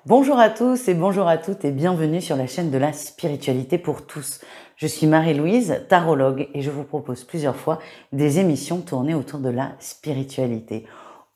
Bonjour à tous et bonjour à toutes et bienvenue sur la chaîne de la spiritualité pour tous. Je suis Marie-Louise, tarologue, et je vous propose plusieurs fois des émissions tournées autour de la spiritualité.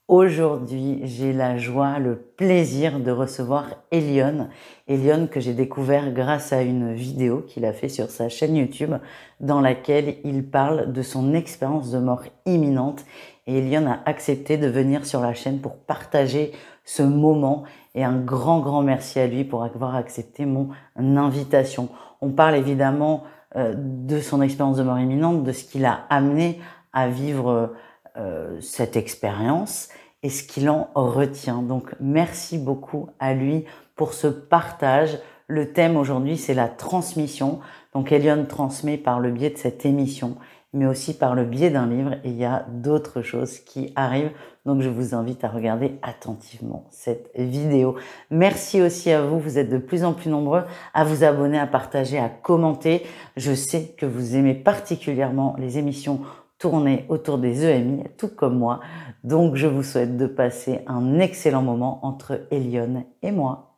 Aujourd'hui, j'ai la joie, le plaisir de recevoir Elion. Elion que j'ai découvert grâce à une vidéo qu'il a fait sur sa chaîne YouTube dans laquelle il parle de son expérience de mort imminente. Et Elion a accepté de venir sur la chaîne pour partager ce moment et un grand merci à lui pour avoir accepté mon invitation. On parle évidemment de son expérience de mort imminente, de ce qui l'a amené à vivre cette expérience et ce qu'il en retient. Donc merci beaucoup à lui pour ce partage. Le thème aujourd'hui, c'est la transmission. Donc Elion transmet par le biais de cette émission, mais aussi par le biais d'un livre, et il y a d'autres choses qui arrivent. Donc je vous invite à regarder attentivement cette vidéo. Merci aussi à vous, vous êtes de plus en plus nombreux à vous abonner, à partager, à commenter. Je sais que vous aimez particulièrement les émissions tournées autour des EMI, tout comme moi. Donc je vous souhaite de passer un excellent moment entre Elion et moi.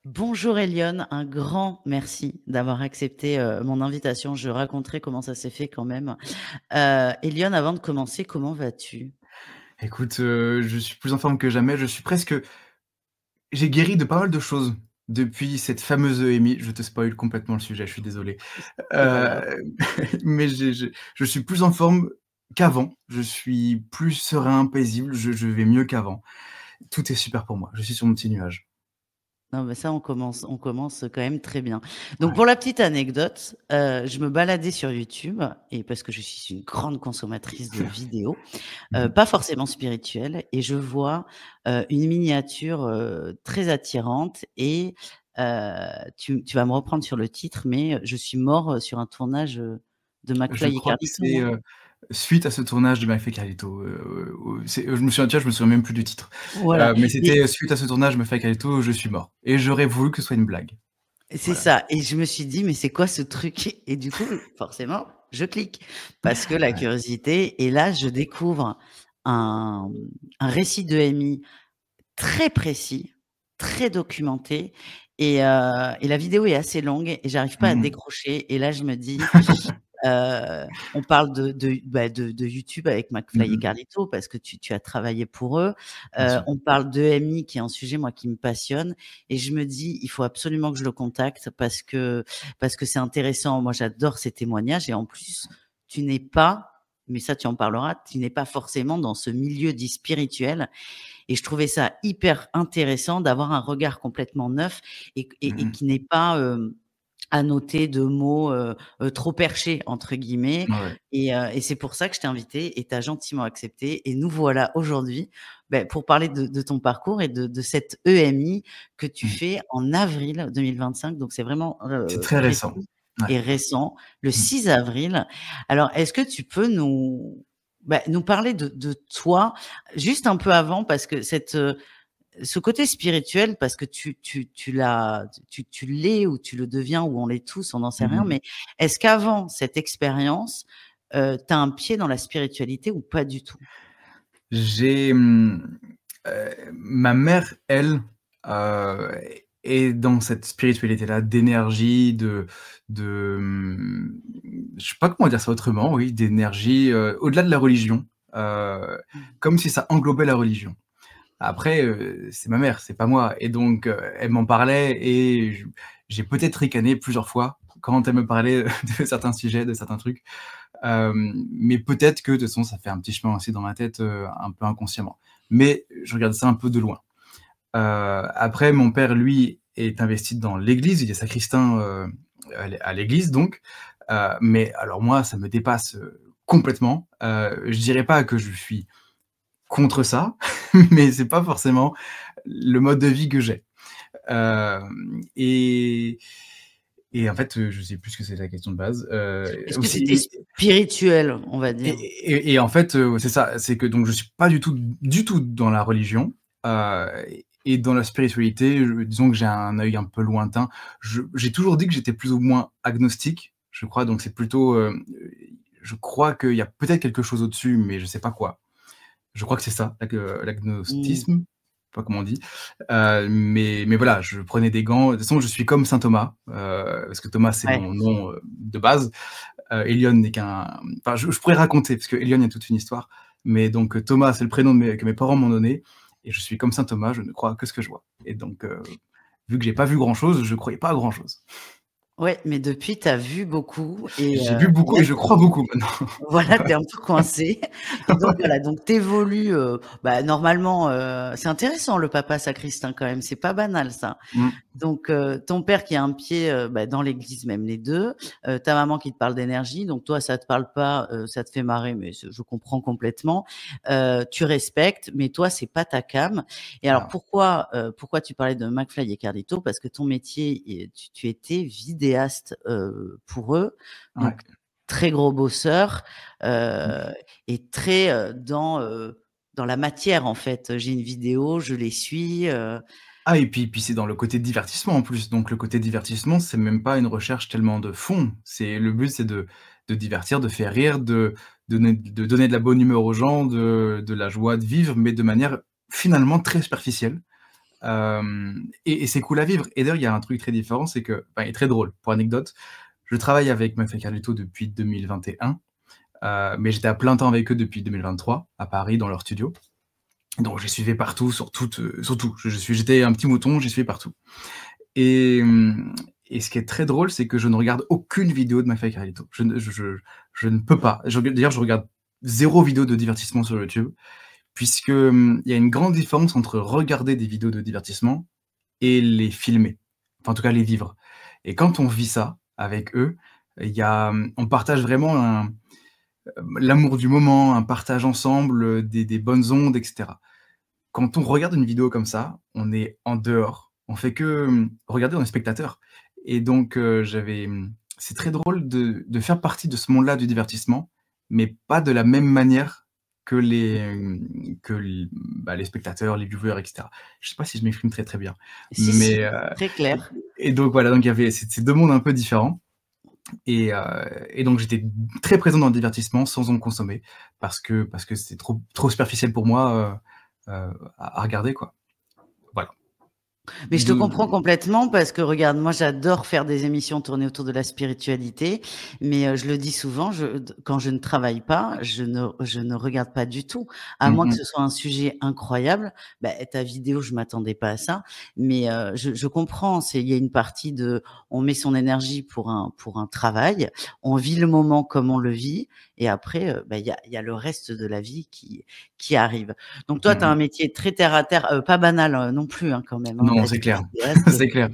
Bonjour Elion, un grand merci d'avoir accepté mon invitation. Je raconterai comment ça s'est fait quand même. Elion, avant de commencer, comment vas-tu? Écoute, je suis plus en forme que jamais. J'ai guéri de pas mal de choses depuis cette fameuse EMI. Je te spoil complètement le sujet, je suis désolé. C'est pas grave. Mais je suis plus en forme qu'avant. Je suis plus serein, paisible, je vais mieux qu'avant. Tout est super pour moi. Je suis sur mon petit nuage. Non, mais ça, on commence quand même très bien. Donc, Ouais. pour la petite anecdote, je me baladais sur YouTube, et parce que je suis une grande consommatrice de vidéos, Mmh. pas forcément spirituelles, et je vois une miniature très attirante, et tu vas me reprendre sur le titre, mais je suis mort sur un tournage de Je McFly et crois que Carlito, c'est, non? suite à ce tournage de McFly et Carlito, je me souviens, tu vois, je me souviens même plus du titre. Voilà. Mais Et c'était suite à ce tournage de McFly et Carlito, je suis mort et j'aurais voulu que ce soit une blague. c'est Voilà. ça, et je me suis dit: «Mais c'est quoi ce truc?» Et du coup, forcément, je clique parce que la Ouais. curiosité, et là, je découvre un récit de MI très précis, très documenté, et la vidéo est assez longue et j'arrive pas à Mmh. décrocher, et là, je me dis, on parle de YouTube avec Mmh McFly et mh. Carlito parce que tu as travaillé pour eux. Bien sûr. On parle d'EMI qui est un sujet, moi, qui me passionne, et je me dis: «Il faut absolument que je le contacte parce que c'est intéressant». Moi, j'adore ces témoignages, et en plus, tu n'es pas, mais ça, tu en parleras, tu n'es pas forcément dans ce milieu dit spirituel, et je trouvais ça hyper intéressant d'avoir un regard complètement neuf, et Mmh. qui n'est pas, annoté de mots, trop «perchés» entre guillemets, Ouais. et c'est pour ça que je t'ai invité et tu as gentiment accepté, et nous voilà aujourd'hui, pour parler de ton parcours et de cette EMI que tu Mmh. fais en avril 2025, donc c'est vraiment, C'est très récent. précis Ouais. et récent, le Mmh. 6 avril. Alors est-ce que tu peux nous parler de toi, juste un peu avant, parce que ce côté spirituel, parce que tu l'es, ou tu le deviens, ou on l'est tous, on n'en sait Mmh rien, mh. mais est-ce qu'avant cette expérience, tu as un pied dans la spiritualité ou pas du tout? J'ai, ma mère, elle, heu, est dans cette spiritualité-là, d'énergie, de, je sais pas comment dire ça autrement, oui, d'énergie, au-delà de la religion, heu, Mmh. comme si ça englobait la religion. Après, c'est ma mère, c'est pas moi et donc elle m'en parlait et j'ai peut-être ricané plusieurs fois quand elle me parlait de certains sujets, de certains trucs. Mais peut-être que de toute façon, ça fait un petit chemin aussi dans ma tête, un peu inconsciemment. Mais je regarde ça un peu de loin. Après mon père, lui, est investi dans l'église, il est sacristain, à l'église donc, mais alors moi, ça me dépasse, complètement. Je dirais pas que je suis contre ça, mais c'est pas forcément le mode de vie que j'ai. Et en fait, je sais plus ce que c'est la question de base. Est-ce que tu étais Aussi spirituel, on va dire? et en fait, c'est ça, c'est que donc je suis pas du tout dans la religion, heu et dans la spiritualité, disons que j'ai un œil un peu lointain. J'ai toujours dit que j'étais plus ou moins agnostique, je crois, donc c'est plutôt, je crois qu'il y a peut-être quelque chose au-dessus, mais je sais pas quoi. Je crois que c'est ça, Mmh. l'agnostisme, je sais pas comment on dit. Mais voilà, je prenais des gants. De toute façon, je suis comme saint Thomas, parce que Thomas, c'est Ouais. mon nom, de base. Elion n'est qu'un, enfin, je pourrais raconter, parce que Elion, il y a toute une histoire. Mais donc, Thomas, c'est le prénom que mes parents m'ont donné, et je suis comme saint Thomas, je ne crois que ce que je vois. Et donc, vu que j'ai pas vu grand-chose, je croyais pas à grand-chose. Ouais, mais depuis, tu as vu beaucoup et J'ai vu et beaucoup là, et je crois beaucoup maintenant. voilà, tu es un peu coincé et donc voilà, donc tu évolues, bah, normalement, c'est intéressant le papa sacristain quand même, c'est pas banal ça. Mmh. Donc ton père qui a un pied, bah, dans l'église même les 2, ta maman qui te parle d'énergie, donc toi ça te parle pas, ça te fait marrer, mais je comprends complètement. Tu respectes, mais toi c'est pas ta came et alors Ah, pourquoi tu parlais de McFly et Carlito? Parce que ton métier et tu étais vidéaste, pour eux, ouais. donc très gros bosseur, Mmh. et très, dans la matière en fait. J'ai une vidéo, je les suis, Ah, et puis c'est dans le côté divertissement en plus. Donc le côté divertissement, c'est même pas une recherche tellement de fond. C'est le but, c'est de divertir, de faire rire, de donner de la bonne humeur aux gens, de la joie de vivre, mais de manière finalement très superficielle. Et c'est cool à vivre. Et d'ailleurs, il y a un truc très différent, c'est que, enfin, et très drôle. Pour anecdote, je travaille avec McFly et Carlito depuis 2021, mais j'étais à plein temps avec eux depuis 2023 à Paris dans leur studio. Donc je les suivais partout, sur tout. J'étais un petit mouton, j'y suivais partout. Et, et ce qui est très drôle, c'est que je ne regarde aucune vidéo de McFly et Carlito. Je ne peux pas. D'ailleurs, je regarde 0 vidéo de divertissement sur YouTube, puisque, il y a une grande différence entre regarder des vidéos de divertissement et les filmer. Enfin, en tout cas, les vivre. Et quand on vit ça avec eux, il y a, on partage vraiment l'amour du moment, un partage ensemble, des bonnes ondes, et cetera. Quand on regarde une vidéo comme ça, on est en dehors. On fait que, regarder, on est spectateur. Et donc, c'est très drôle de faire partie de ce monde-là du divertissement, mais pas de la même manière que les spectateurs, les viewers, et cetera. Je sais pas si je m'exprime très, très bien. si, Mais, si, très clair. et donc voilà, donc il y avait ces 2 mondes un peu différents. Et donc j'étais très présent dans le divertissement sans en consommer parce que c'était trop superficiel pour moi, à regarder, quoi. Voilà. Mais je te De comprends complètement parce que regarde, moi j'adore faire des émissions tournées autour de la spiritualité, mais je le dis souvent, quand je ne travaille pas, je ne regarde pas du tout. À mmh moins que mh. ce soit un sujet incroyable. Bah, ta vidéo, je m'attendais pas à ça, mais je comprends. Il y a une partie de, on met son énergie pour un travail, on vit le moment comme on le vit, et après, bah, il y a le reste de la vie qui arrive. Donc toi, tu as un Mmh. métier très terre à terre, pas banal, non plus, hein, quand même, hein, Non, être c'est clair, vidéaste, c'est clair.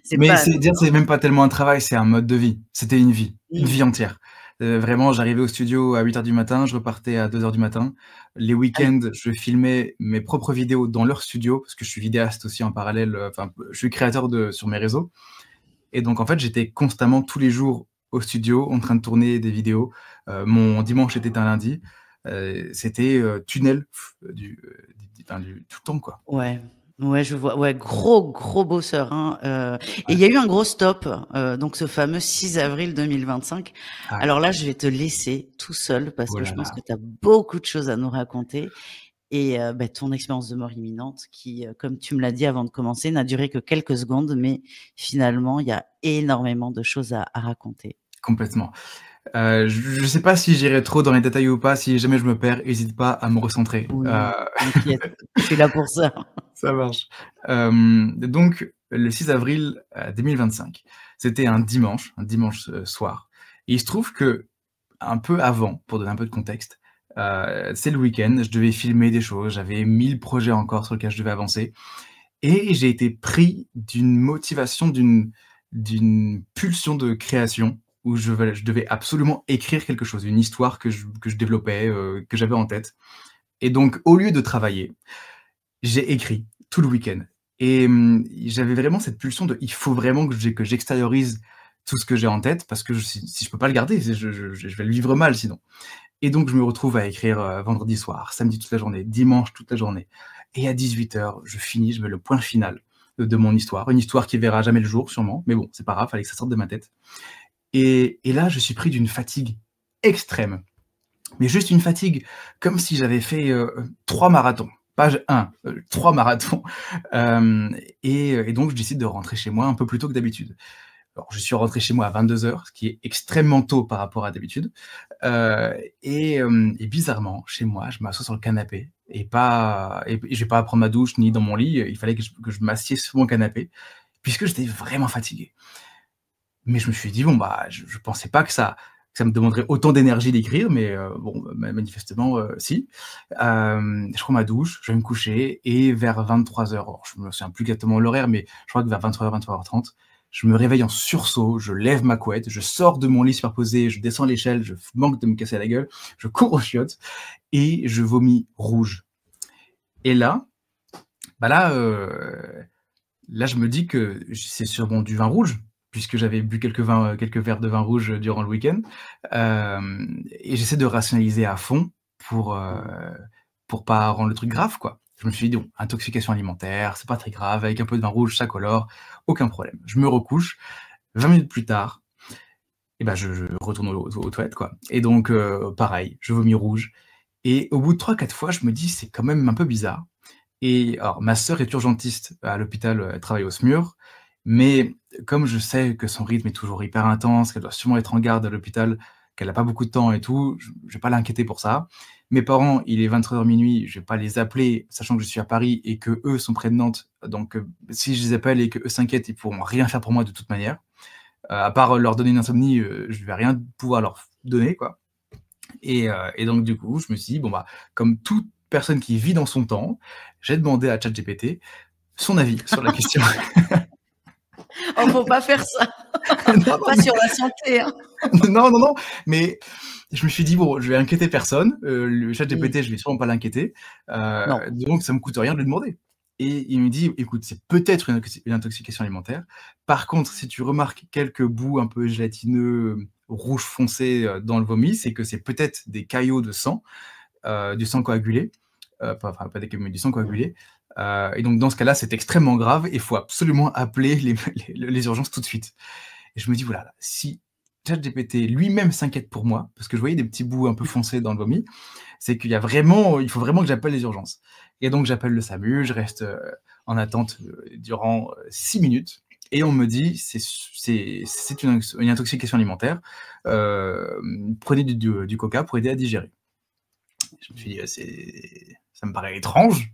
c'est Mais pas c'est dire, c'est même pas tellement un travail, c'est un mode de vie. C'était une mmh, vie entière. Vraiment, j'arrivais au studio à 8:00 du matin, je repartais à 2:00 du matin. Les ah oui, week-ends, je filmais mes propres vidéos dans leur studio, parce que je suis vidéaste aussi en parallèle, enfin, je suis créateur sur mes réseaux. Et donc en fait, j'étais constamment tous les jours au studio en train de tourner des vidéos. Mon dimanche était un lundi. C'était, tunnel enfin tout le temps, quoi. ouais, ouais, je vois, ouais, gros, gros bosseur, hein, et Ouais, il y a eu un gros stop, donc ce fameux 6 avril 2025. ouais. Alors là, je vais te laisser tout seul parce Oh que je là pense là. que tu as beaucoup de choses à nous raconter et bah, ton expérience de mort imminente qui, comme tu me l'as dit avant de commencer, n'a duré que quelques secondes, mais finalement, il y a énormément de choses à raconter. Complètement. Je sais pas si j'irai trop dans les détails ou pas. Si jamais je me perds, hésite pas à me recentrer. Oui, t'inquiète, je suis là pour ça. Ça marche. Donc le 6 avril, 2025, c'était un dimanche, soir, et il se trouve qu'un peu avant, pour donner un peu de contexte, c'est le week-end, je devais filmer des choses, j'avais 1000 projets encore sur lesquels je devais avancer, et j'ai été pris d'une motivation, d'une pulsion de création où je devais absolument écrire quelque chose, une histoire que je développais, que j'avais en tête. Et donc au lieu de travailler, j'ai écrit tout le week-end, et j'avais vraiment cette pulsion de: «Il faut vraiment que j'extériorise tout ce que j'ai en tête parce que si je peux pas le garder, je vais le vivre mal sinon». Et donc je me retrouve à écrire, vendredi soir, samedi toute la journée, dimanche toute la journée, et à 18h, je finis, je mets le point final de mon histoire. Une histoire qui verra jamais le jour sûrement, mais bon, c'est pas grave, fallait que ça sorte de ma tête. Et là, je suis pris d'une fatigue extrême, mais juste une fatigue, comme si j'avais fait 3 marathons. Page 1, 3 marathons. Et donc, je décide de rentrer chez moi un peu plus tôt que d'habitude. Alors, je suis rentré chez moi à 22h, ce qui est extrêmement tôt par rapport à d'habitude. Et bizarrement, chez moi, je m'assois sur le canapé et je vais pas prendre ma douche ni dans mon lit. Il fallait que je m'assieds sur mon canapé, puisque j'étais vraiment fatigué. Mais je me suis dit: «Bon, bah, je pensais pas que ça me demanderait autant d'énergie d'écrire», mais bon, manifestement, si. Je prends ma douche, je vais me coucher et vers 23h, alors je me souviens plus exactement l'horaire, mais je crois que vers 23h, 23h30, je me réveille en sursaut, je lève ma couette, je sors de mon lit superposé, je descends l'échelle, je manque de me casser la gueule, je cours aux chiottes et je vomis rouge. Et là, bah là, je me dis que c'est sûrement du vin rouge, puisque j'avais bu quelques verres de vin rouge durant le week-end. Et j'essaie de rationaliser à fond pour pas rendre le truc grave, quoi. Je me suis dit: «Bon, intoxication alimentaire, c'est pas très grave, avec un peu de vin rouge, ça colore, aucun problème». Je me recouche, 20 minutes plus tard, et ben je retourne aux toilettes, quoi. Et donc pareil, je vomis rouge et au bout de 3-4 fois, je me dis: «C'est quand même un peu bizarre». Et alors, ma sœur est urgentiste à l'hôpital, elle travaille au SMUR, mais comme je sais que son rythme est toujours hyper intense, qu'elle doit sûrement être en garde à l'hôpital, qu'elle a pas beaucoup de temps et tout, je vais pas l'inquiéter pour ça. Mes parents, il est 23h minuit, je vais pas les appeler, sachant que je suis à Paris et qu'eux sont près de Nantes, donc si je les appelle et qu'eux s'inquiètent, ils pourront rien faire pour moi de toute manière. À part leur donner une insomnie, je vais rien pouvoir leur donner, quoi. Et donc du coup, je me suis dit: «Bon, bah, comme toute personne qui vit dans son temps, j'ai demandé à ChatGPT son avis sur la question». Oh, faut pas faire ça. Non, Pas sur la santé, hein. non, non, non, mais je me suis dit: «Bon, je vais inquiéter personne, le Mmh. ChatGPT, je vais sûrement pas l'inquiéter, Non. donc ça me coûte rien de lui demander». Et il me dit: «Écoute, c'est peut-être une intoxication alimentaire. Par contre, si tu remarques quelques bouts un peu gélatineux, rouge foncé, dans le vomi, c'est que c'est peut-être des caillots de sang, du sang coagulé, pas des caillots, mais du sang coagulé, et donc dans ce cas-là, c'est extrêmement grave et il faut absolument appeler les urgences tout de suite». Et je me dis: «Voilà, si ChatGPT lui-même s'inquiète pour moi, parce que je voyais des petits bouts un peu foncés dans le vomi, c'est qu'il y a vraiment il faut vraiment que j'appelle les urgences». Et donc j'appelle le SAMU, je reste, en attente, durant, 6 minutes et on me dit: C'est une intoxication alimentaire, prenez du coca pour aider à digérer». Je me suis dit: «C'est ça me paraît étrange».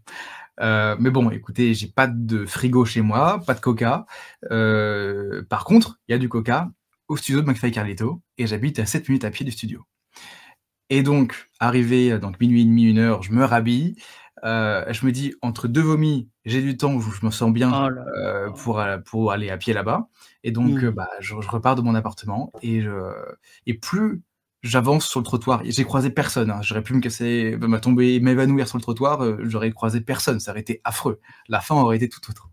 Mais bon, écoutez, j'ai pas de frigo chez moi, pas de coca. Par contre, il y a du coca au studio de McFly et Carlito et j'habite à 7 minutes à pied du studio. Et donc, arrivé, donc 00:30, 1h, je me rhabille, je me dis: «Entre 2 vomis, j'ai du temps où je me sens bien, Oh là là. pour aller à pied là-bas». Et donc, Mmh. bah, je repars de mon appartement et plus j'avance sur le trottoir et j'ai croisé personne, hein. J'aurais pu me casser, me tomber, m'évanouir sur le trottoir, j'aurais croisé personne, ça aurait été affreux. La fin aurait été tout autre.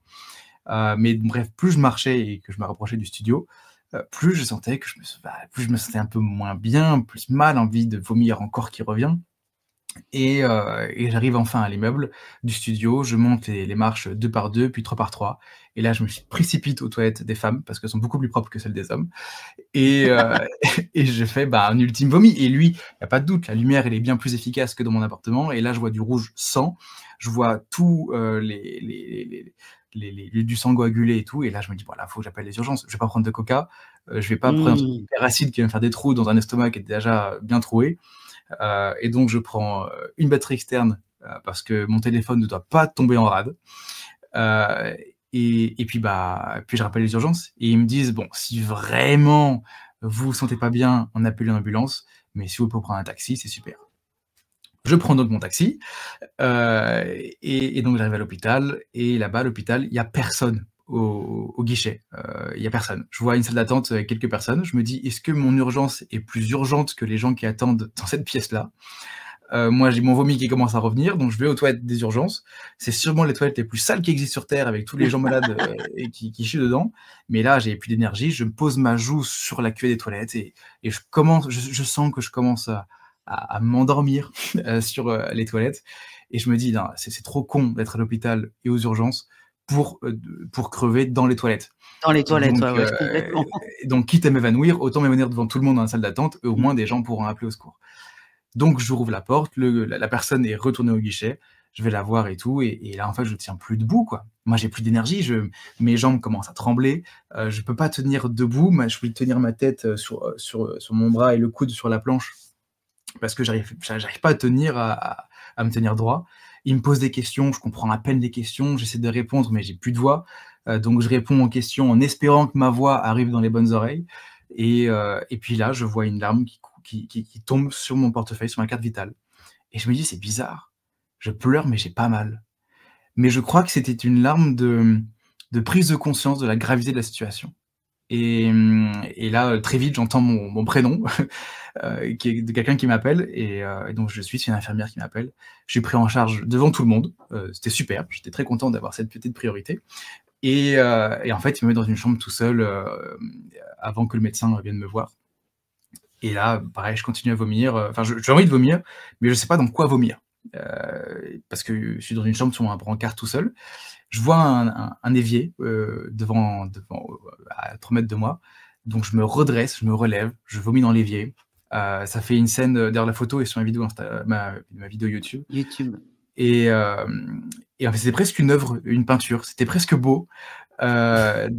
Mais bref, plus je marchais et que je me rapprochais du studio, plus je sentais que plus je me sentais un peu moins bien, plus mal, envie de vomir encore qui revient. Et j'arrive enfin à l'immeuble du studio, je monte les marches 2 par 2, puis 3 par 3. Et là, je me précipite aux toilettes des femmes parce qu'elles sont beaucoup plus propres que celles des hommes. Et et je fais, bah, un ultime vomi. Et lui, il y a pas de doute, la lumière, elle est bien plus efficace que dans mon appartement. Et là, je vois du rouge sang, je vois tout, du sang coagulé et tout. Et là, je me dis: «Voilà, faut que j'appelle les urgences. Je vais pas prendre de coca, je vais pas prendre un truc Mmh. hyper acide qui va me faire des trous dans un estomac qui est déjà bien troué». Et donc je prends, une batterie externe, parce que mon téléphone ne doit pas tomber en rade. Heu et puis, bah, puis je rappelle les urgences et ils me disent: «Bon, si vraiment vous vous sentez pas bien, on appelle une ambulance, mais si vous pouvez prendre un taxi, c'est super». Je prends donc mon taxi, et donc j'arrive à l'hôpital et là-bas, à l'hôpital, il y a personne au guichet, il y a personne. Je vois une salle d'attente avec quelques personnes. Je me dis: «Est-ce que mon urgence est plus urgente que les gens qui attendent dans cette pièce-là?» Moi, j'ai mon vomi qui commence à revenir, donc je vais aux toilettes des urgences. C'est sûrement les toilettes les plus sales qui existent sur terre avec tous les gens malades, et qui chient dedans. Mais là, j'ai plus d'énergie, je pose ma joue sur la cuvette des toilettes et je sens que je commence à m'endormir, sur, les toilettes. Et je me dis: «Non, c'est trop con d'être à l'hôpital et aux urgences pour crever dans les toilettes». Dans les toilettes, Donc ouais, ouais, complètement. donc quitte à m'évanouir, autant m'évanouir devant tout le monde dans la salle d'attente et au Mmh. moins des gens pourront appeler au secours. Donc je rouvre la porte, la personne est retournée au guichet, je vais la voir et tout et là, en fait, je tiens plus debout, quoi. Moi, j'ai plus d'énergie, mes jambes commencent à trembler, je peux pas tenir debout, je peux tenir ma tête, sur mon bras et le coude sur la planche parce que j'arrive pas à tenir à me tenir droit. Il me pose des questions, je comprends à peine les questions, j'essaie de répondre, mais j'ai plus de voix, donc je réponds aux questions en espérant que ma voix arrive dans les bonnes oreilles et puis là, je vois une larme qui tombe sur mon portefeuille, sur ma carte vitale et je me dis: «C'est bizarre, je pleure mais j'ai pas mal». Mais je crois que c'était une larme de prise de conscience de la gravité de la situation et là, très vite, j'entends mon prénom, qui est de quelqu'un qui m'appelle et donc je suis c'est une infirmière qui m'appelle. Je suis pris en charge devant tout le monde, c'était super, j'étais très content d'avoir cette petite priorité et en fait, il me met dans une chambre tout seul, avant que le médecin vienne me voir et là, pareil, je continue à vomir, enfin, j'ai envie de vomir, mais je sais pas dans quoi vomir, parce que je suis dans une chambre sur un brancard tout seul. Je vois un évier, devant, à 3 mètres de moi, donc je me redresse, je me relève, je vomis dans l'évier. Ça fait une scène, d'ailleurs la photo est sur ma vidéo YouTube YouTube. et hem et en fait, c'était presque une œuvre, une peinture, c'était presque beau,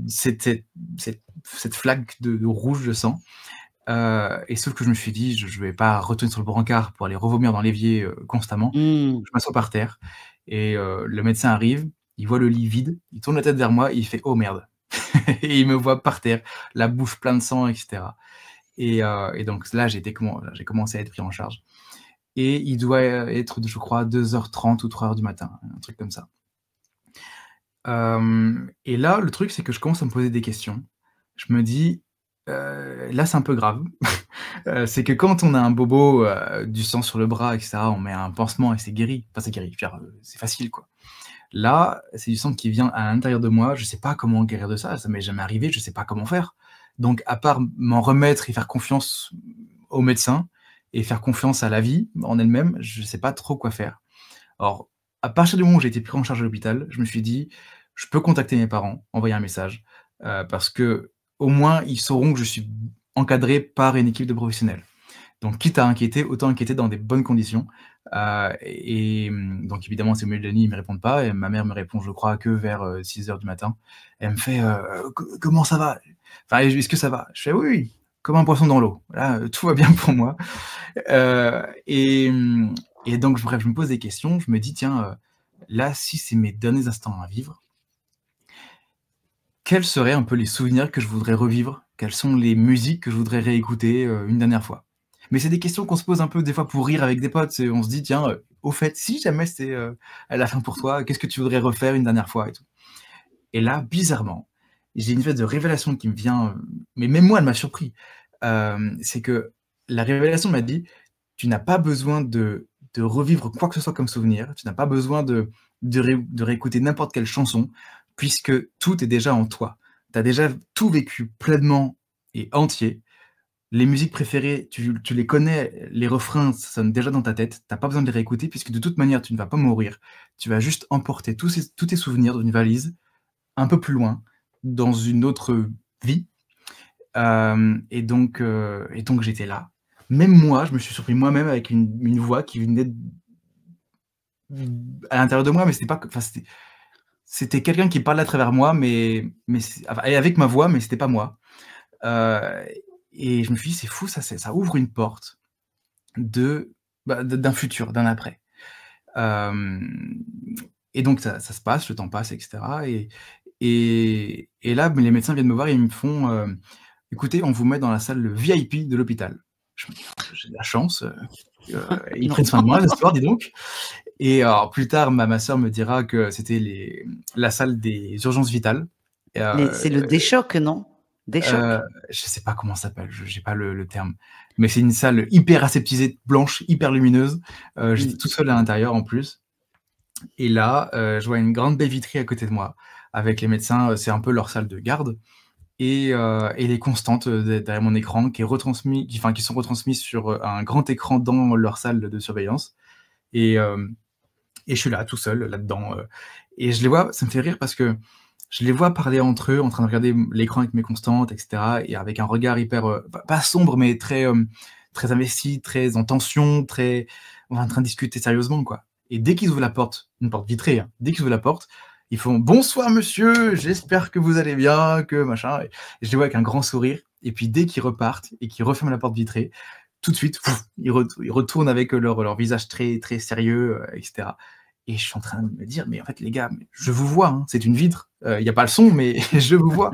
c'était cette flaque de rouge de sang, et sauf que je me suis dit: «Je vais pas retourner sur le brancard pour aller revomir dans l'évier, constamment». Mmh. Je m'assois par terre et le médecin arrive, il voit le lit vide, il tourne la tête vers moi et il fait: «Oh merde» et il me voit par terre, la bouche pleine de sang et cetera et donc là, j'ai commencé à être pris en charge et il doit être, je crois, 2h30 ou 3h du matin, un truc comme ça. Et là, le truc, c'est que je commence à me poser des questions. Je me dis: «Là, c'est un peu grave». C'est que quand on a un bobo, du sang sur le bras et cetera, on met un pansement et c'est guéri. Enfin, c'est guéri, je veux dire, c'est facile, quoi. Là, c'est du sang qui vient à l'intérieur de moi, je sais pas comment guérir de ça m'est jamais arrivé, je sais pas comment faire. Donc à part m'en remettre et faire confiance au médecin et faire confiance à la vie en elle-même, je sais pas trop quoi faire. Alors, à partir du moment où j'ai été pris en charge à l'hôpital, je me suis dit: «Je peux contacter mes parents, envoyer un message», parce qu'au moins ils sauront que je suis encadré par une équipe de professionnels. Donc quitte à inquiéter, autant inquiéter dans des bonnes conditions, donc évidemment, c'est au milieu de la nuit, ils me répondent pas et ma mère me répond, je crois, que vers, 6h du matin. Elle me fait: Comment ça va?» Enfin, «Est-ce que ça va?» Je fais: «Oui, oui, comme un poisson dans l'eau. Là, tout va bien pour moi». Heu et mmh et donc bref, je me pose des questions, je me dis: «Tiens, là, si c'est mes derniers instants à vivre, quels seraient un peu les souvenirs que je voudrais revivre? Quelles sont les musiques que je voudrais réécouter, une dernière fois?» Mais c'est des questions qu'on se pose un peu des fois pour rire avec des potes, on se dit: «Tiens, au fait, si jamais c'était, à la fin pour toi, qu'est-ce que tu voudrais refaire une dernière fois?» et tout. Et là, bizarrement, j'ai une espèce de révélation qui me vient, mais même moi, elle m'a surpris. C'est que la révélation m'a dit: «Tu n'as pas besoin de revivre quoi que ce soit comme souvenir, tu n'as pas besoin de réécouter n'importe quelle chanson, puisque tout est déjà en toi. Tu as déjà tout vécu pleinement et entier. Les musiques préférées, tu les connais, les refrains sonnent déjà dans ta tête, tu as pas besoin de les réécouter puisque de toute manière, tu ne vas pas mourir. Tu vas juste emporter tous tes souvenirs dans une valise, un peu plus loin, dans une autre vie». Et donc j'étais là. Même moi, je me suis surpris moi-même avec une voix qui venait à l'intérieur de moi, mais c'était pas que enfin c'était quelqu'un qui parlait à travers moi, mais c'est enfin et avec ma voix, mais c'était pas moi. Heu et je me suis dit: «C'est fou ça ouvre une porte de, d'un futur, d'un après». Hem et donc ça se passe, le temps passe et cetera et là, les médecins viennent me voir et ils me font, «Écoutez, on vous met dans la salle VIP de l'hôpital». Je me dis: «Oh, j'ai de la chance, ils Non. prennent soin de moi ce soir, dis donc». Et alors plus tard, ma sœur me dira que c'était la salle des urgences vitales. Et C'est le Des-Chocs, non? heu, Des-Chocs? je sais pas comment ça s'appelle, je j'ai pas le terme, mais c'est une salle hyper aseptisée, blanche, hyper lumineuse. J'étais Mmh. tout seul à l'intérieur en plus et là, je vois une grande baie vitrée à côté de moi avec les médecins, c'est un peu leur salle de garde et les constantes, derrière mon écran qui sont retransmises sur, un grand écran dans leur salle de surveillance et hem et je suis là, tout seul, là-dedans, et je les vois, ça me fait rire parce que je les vois parler entre eux, en train de regarder l'écran avec mes constantes, et cetera, et avec un regard hyper, pas sombre, mais très, très investi, très en tension, très on est en train de discuter sérieusement, quoi. Et dès qu'ils ouvrent la porte, une porte vitrée, hein, dès qu'ils ouvrent la porte, ils font: «Bonsoir monsieur, j'espère que vous allez bien, que machin», et je les vois avec un grand sourire, et puis dès qu'ils repartent et qu'ils referment la porte vitrée, tout de suite, ils retournent avec leur visage très, très sérieux, et cetera. Et je suis en train de me dire: «Mais en fait les gars, mais je vous vois, hein, c'est une vitre, il y a pas le son, mais je vous vois»,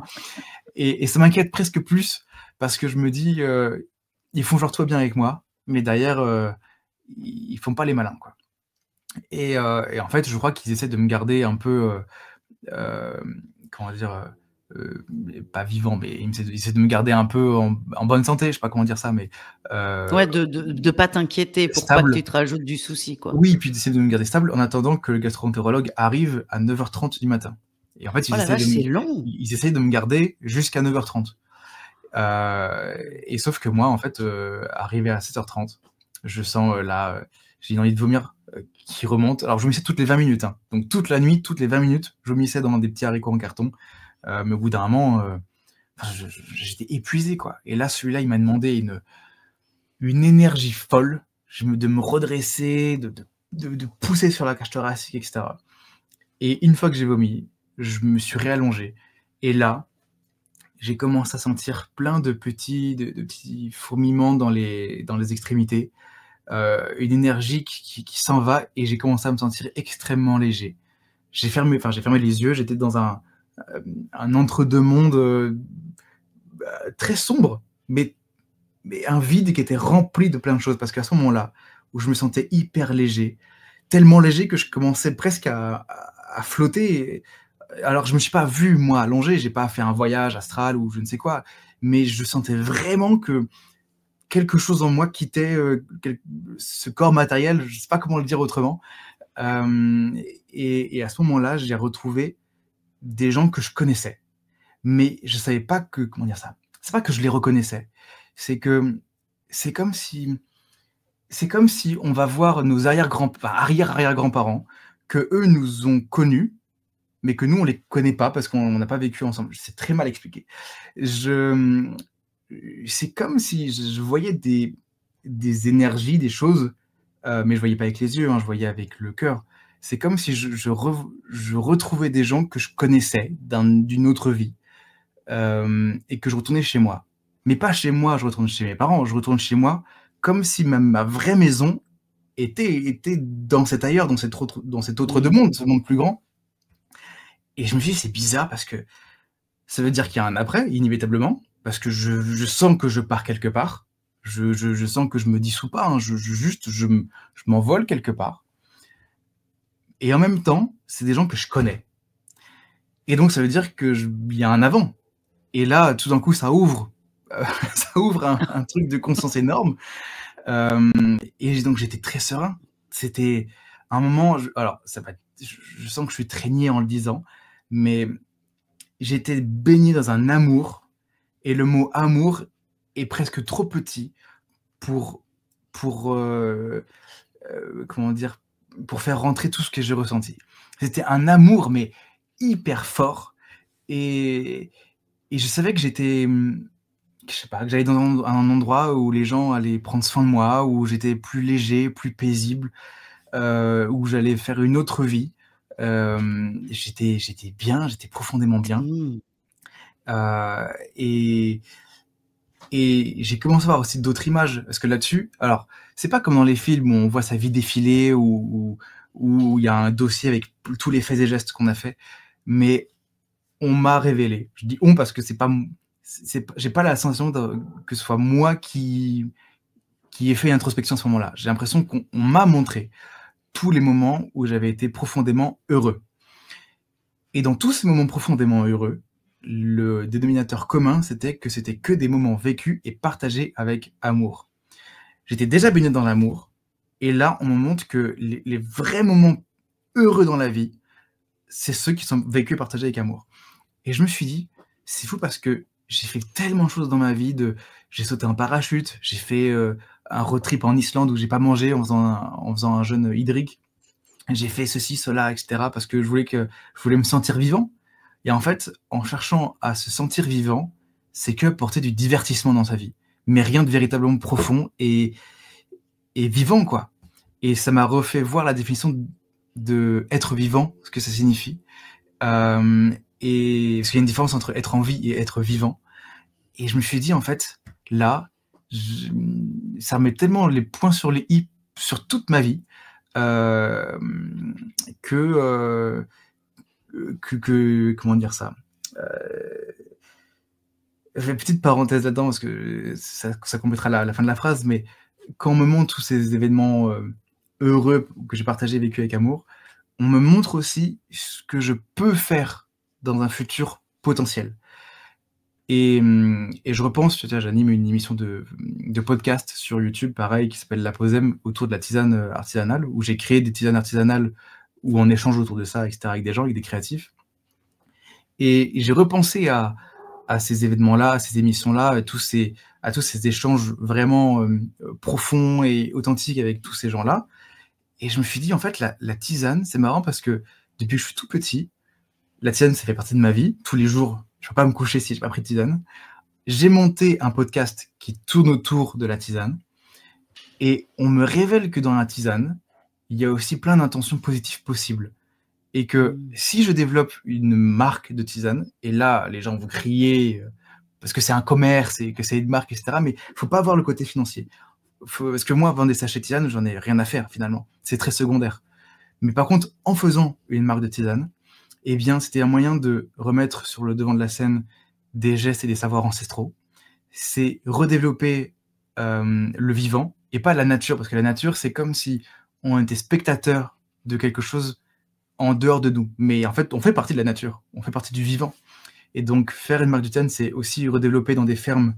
et ça m'inquiète presque plus parce que je me dis, «Ils font genre tout va bien avec moi, mais derrière, ils font pas les malins, quoi», et en fait, je crois qu'ils essaient de me garder un peu, comment dire? Pas vivant, mais ils essaient de me garder un peu en bonne santé, je sais pas comment dire ça, mais heu, Ouais, de pas t'inquiéter pour pas que stable. tu te rajoutes du souci, quoi. Oui, puis d'essayer de me garder stable en attendant que le gastro-entérologue arrive à 9h30 du matin, et en fait, Oh la vache, c'est long! ils essayent de me garder jusqu'à 9h30, et sauf que moi, en fait, arrivé à 7h30, je sens, là, j'ai une envie de vomir, qui remonte. Alors je vomissais toutes les 20 minutes, hein, donc toute la nuit, toutes les 20 minutes, je vomissais dans des petits haricots en carton, mais au bout d'un moment, enfin, j'étais épuisé, quoi, et là, celui-là, il m'a demandé une énergie folle, de me redresser, de pousser sur la cage thoracique, et cetera, et une fois que j'ai vomi, je me suis réallongé, et là, j'ai commencé à sentir plein de petits fourmillements dans les extrémités, une énergie qui s'en va, et j'ai commencé à me sentir extrêmement léger. J'ai fermé les yeux, j'étais dans un entre-deux mondes, très sombre, mais un vide qui était rempli de plein de choses, parce qu'à ce moment-là, où je me sentais hyper léger, tellement léger que je commençais presque à flotter, alors je me suis pas vu moi allongé, j'ai pas fait un voyage astral ou je ne sais quoi, mais je sentais vraiment que quelque chose en moi quittait, ce corps matériel, je sais pas comment le dire autrement, hem et à ce moment-là, j'ai retrouvé des gens que je connaissais, mais je savais pas que comment dire ça? C'est pas que je les reconnaissais, c'est que c'est comme si c'est comme si on va voir nos arrière-arrière-grands-parents, que eux nous ont connus, mais que nous on les connaît pas parce qu'on n'a pas vécu ensemble. C'est très mal expliqué. Je, c'est comme si je voyais des énergies, des choses, mais je voyais pas avec les yeux, hein, je voyais avec le cœur. C'est comme si je retrouvais des gens que je connaissais d'une autre vie, et que je retournais chez moi. Mais pas chez moi, je retourne chez mes parents, je retourne chez moi comme si ma vraie maison était dans cet ailleurs, dans cet autre de Mmh. monde, ce monde plus grand, et je me suis dit: «C'est bizarre parce que ça veut dire qu'il y a un après, inévitablement, parce que je sens que je pars quelque part. Je sens que je me dissous pas, hein, je m'envole quelque part, et en même temps, c'est des gens que je connais, et donc ça veut dire il y a un avant, et là, tout d'un coup, ça ouvre, ça ouvre un truc de conscience énorme, et donc j'étais très serein. C'était un moment, alors ça va je sens que je suis très niais en le disant, mais j'étais baigné dans un amour, et le mot amour est presque trop petit pour pour, comment dire? Pour faire rentrer tout ce que j'ai ressenti. C'était un amour, mais hyper fort, et je savais que je sais pas, que j'allais dans un endroit où les gens allaient prendre soin de moi, où j'étais plus léger, plus paisible, où j'allais faire une autre vie. J'étais bien, j'étais profondément bien, Mmh. heu et j'ai commencé à voir aussi d'autres images, parce que là-dessus, alors, c'est pas comme dans les films où on voit sa vie défiler, où il y a un dossier avec tous les faits et gestes qu'on a fait, mais on m'a révélé. Je dis «on» parce que c'est pas m c'est p j'ai pas la sensation que ce soit moi qui ai fait introspection à ce moment-là. J'ai l'impression qu'on m'a montré tous les moments où j'avais été profondément heureux, et dans tous ces moments profondément heureux, le dénominateur commun, c'était que c'était que des moments vécus et partagés avec amour. J'étais déjà baigné dans l'amour, et là, on me montre que les vrais moments heureux dans la vie, c'est ceux qui sont vécus et partagés avec amour, et je me suis dit: «C'est fou parce que j'ai fait tellement de choses dans ma vie, j'ai sauté en parachute, j'ai fait, un road trip en Islande où j'ai pas mangé en faisant un jeûne hydrique, j'ai fait ceci, cela, etc. parce que je voulais me sentir vivant. Et en fait, en cherchant à se sentir vivant, c'est que porter du divertissement dans sa vie, mais rien de véritablement profond et vivant, quoi. Et ça m'a refait voir la définition de être vivant, ce que ça signifie. Et parce qu'il y a une différence entre être en vie et être vivant. Et je me suis dit, en fait, là, ça remet tellement les points sur les i sur toute ma vie, euh, que, comment dire ça, je fais une petite parenthèse là-dedans parce que ça complétera la fin de la phrase, mais quand on me montre tous ces événements heureux que j'ai partagés, vécus avec amour, on me montre aussi ce que je peux faire dans un futur potentiel. Et je repense, tu vois, j'anime une émission de podcast sur YouTube, pareil, qui s'appelle La Posem, autour de la tisane artisanale, où j'ai créé des tisanes artisanales où on échange autour de ça, etc., avec des gens, avec des créatifs. Et j'ai repensé à ces événements-là, à ces émissions-là, à tous ces échanges vraiment profonds et authentiques avec tous ces gens-là. Et je me suis dit, en fait, la tisane, c'est marrant parce que depuis que je suis tout petit, la tisane, ça fait partie de ma vie. Tous les jours, je ne peux pas me coucher si je n'ai pas pris de tisane. J'ai monté un podcast qui tourne autour de la tisane. Et on me révèle que dans la tisane, il y a aussi plein d'intentions positives possibles. Et que si je développe une marque de tisane, et là, les gens vont crier parce que c'est un commerce et que c'est une marque, etc. Mais il ne faut pas avoir le côté financier. Parce que moi, vendre des sachets de tisane, j'en ai rien à faire finalement. C'est très secondaire. Mais par contre, en faisant une marque de tisane, eh bien, c'était un moyen de remettre sur le devant de la scène des gestes et des savoirs ancestraux. C'est redévelopper le vivant et pas la nature, parce que la nature, c'est comme si on était spectateur de quelque chose en dehors de nous. Mais en fait, on fait partie de la nature, on fait partie du vivant. Et donc, faire une marque de tisane, c'est aussi redévelopper dans des fermes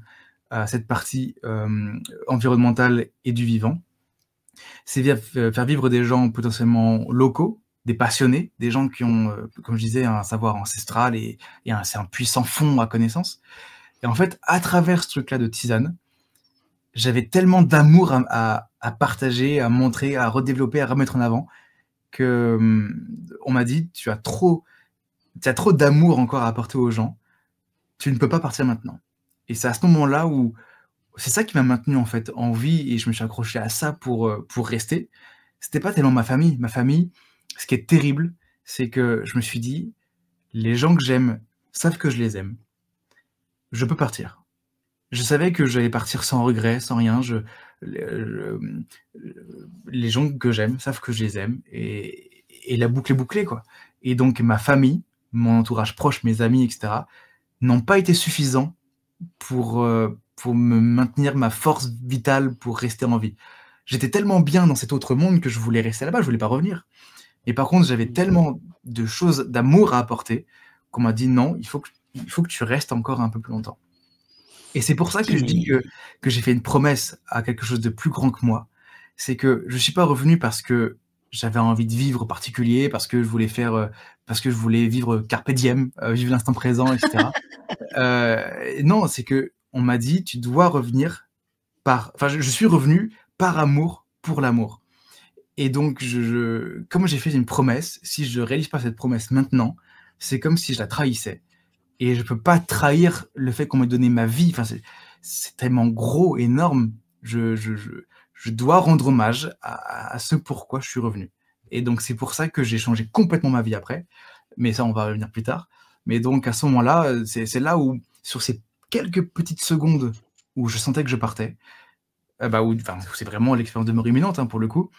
cette partie environnementale et du vivant. C'est faire vivre des gens potentiellement locaux, des passionnés, des gens qui ont, comme je disais, un savoir ancestral et c'est un puissant fond à connaissance. Et en fait, à travers ce truc-là de tisane, j'avais tellement d'amour à partager, à montrer, à redévelopper, à remettre en avant, que on m'a dit, tu as trop d'amour encore à apporter aux gens, tu ne peux pas partir maintenant. Et c'est à ce moment-là où c'est ça qui m'a maintenu en fait en vie et je me suis accroché à ça pour rester. C'était pas tellement ma famille. Ma famille, ce qui est terrible, c'est que je me suis dit, les gens que j'aime savent que je les aime. Je peux partir. Je savais que j'allais partir sans regret, sans rien. Les gens que j'aime savent que je les aime et la boucle est bouclée, quoi. Et donc ma famille, mon entourage proche, mes amis, etc., n'ont pas été suffisants pour me maintenir ma force vitale pour rester en vie. J'étais tellement bien dans cet autre monde que je voulais rester là-bas, je voulais pas revenir. Et par contre, j'avais tellement de choses, d'amour à apporter, qu'on m'a dit non, il faut que tu restes encore un peu plus longtemps. Et c'est pour ça que je dis que j'ai fait une promesse à quelque chose de plus grand que moi. C'est que je suis pas revenu parce que j'avais envie de vivre particulier, parce que je voulais vivre carpe diem, vivre l'instant présent, etc. Non, c'est que on m'a dit, tu dois revenir je suis revenu par amour pour l'amour. Et donc, comme j'ai fait une promesse, si je réalise pas cette promesse maintenant, c'est comme si je la trahissais. Et je peux pas trahir le fait qu'on m'ait donné ma vie. Enfin, c'est tellement gros, énorme. Je dois rendre hommage à ce pourquoi je suis revenu. Et donc, c'est pour ça que j'ai changé complètement ma vie après. Mais ça, on va revenir plus tard. Mais donc, à ce moment-là, c'est là où, sur ces quelques petites secondes où je sentais que je partais, c'est vraiment l'expérience de mort imminente, hein, pour le coup,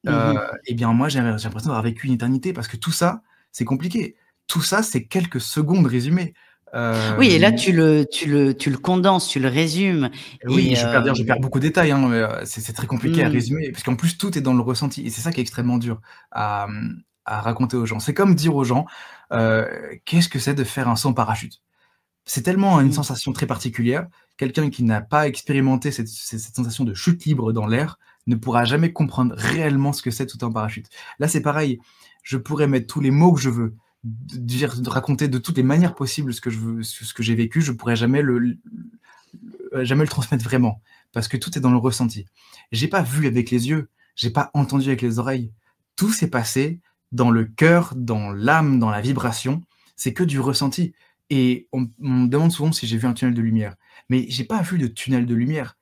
eh bien, moi, j'ai l'impression d'avoir vécu une éternité parce que tout ça, c'est compliqué. Tout ça, c'est quelques secondes résumées. Oui, et là, tu le condenses, tu le résumes. Oui, je perds beaucoup de détails, hein, c'est très compliqué à résumer, parce qu'en plus, tout est dans le ressenti, et c'est ça qui est extrêmement dur à raconter aux gens. C'est comme dire aux gens, qu'est-ce que c'est de faire un saut en parachute? C'est tellement une sensation très particulière, quelqu'un qui n'a pas expérimenté cette sensation de chute libre dans l'air ne pourra jamais comprendre réellement ce que c'est de sauter en parachute. Là, c'est pareil, je pourrais mettre tous les mots que je veux, de raconter de toutes les manières possibles ce que je veux, ce que j'ai vécu, je pourrais jamais le transmettre vraiment, parce que tout est dans le ressenti. J'ai pas vu avec les yeux, j'ai pas entendu avec les oreilles, tout s'est passé dans le cœur, dans l'âme, dans la vibration. C'est que du ressenti. Et on me demande souvent si j'ai vu un tunnel de lumière. Mais j'ai pas vu de tunnel de lumière.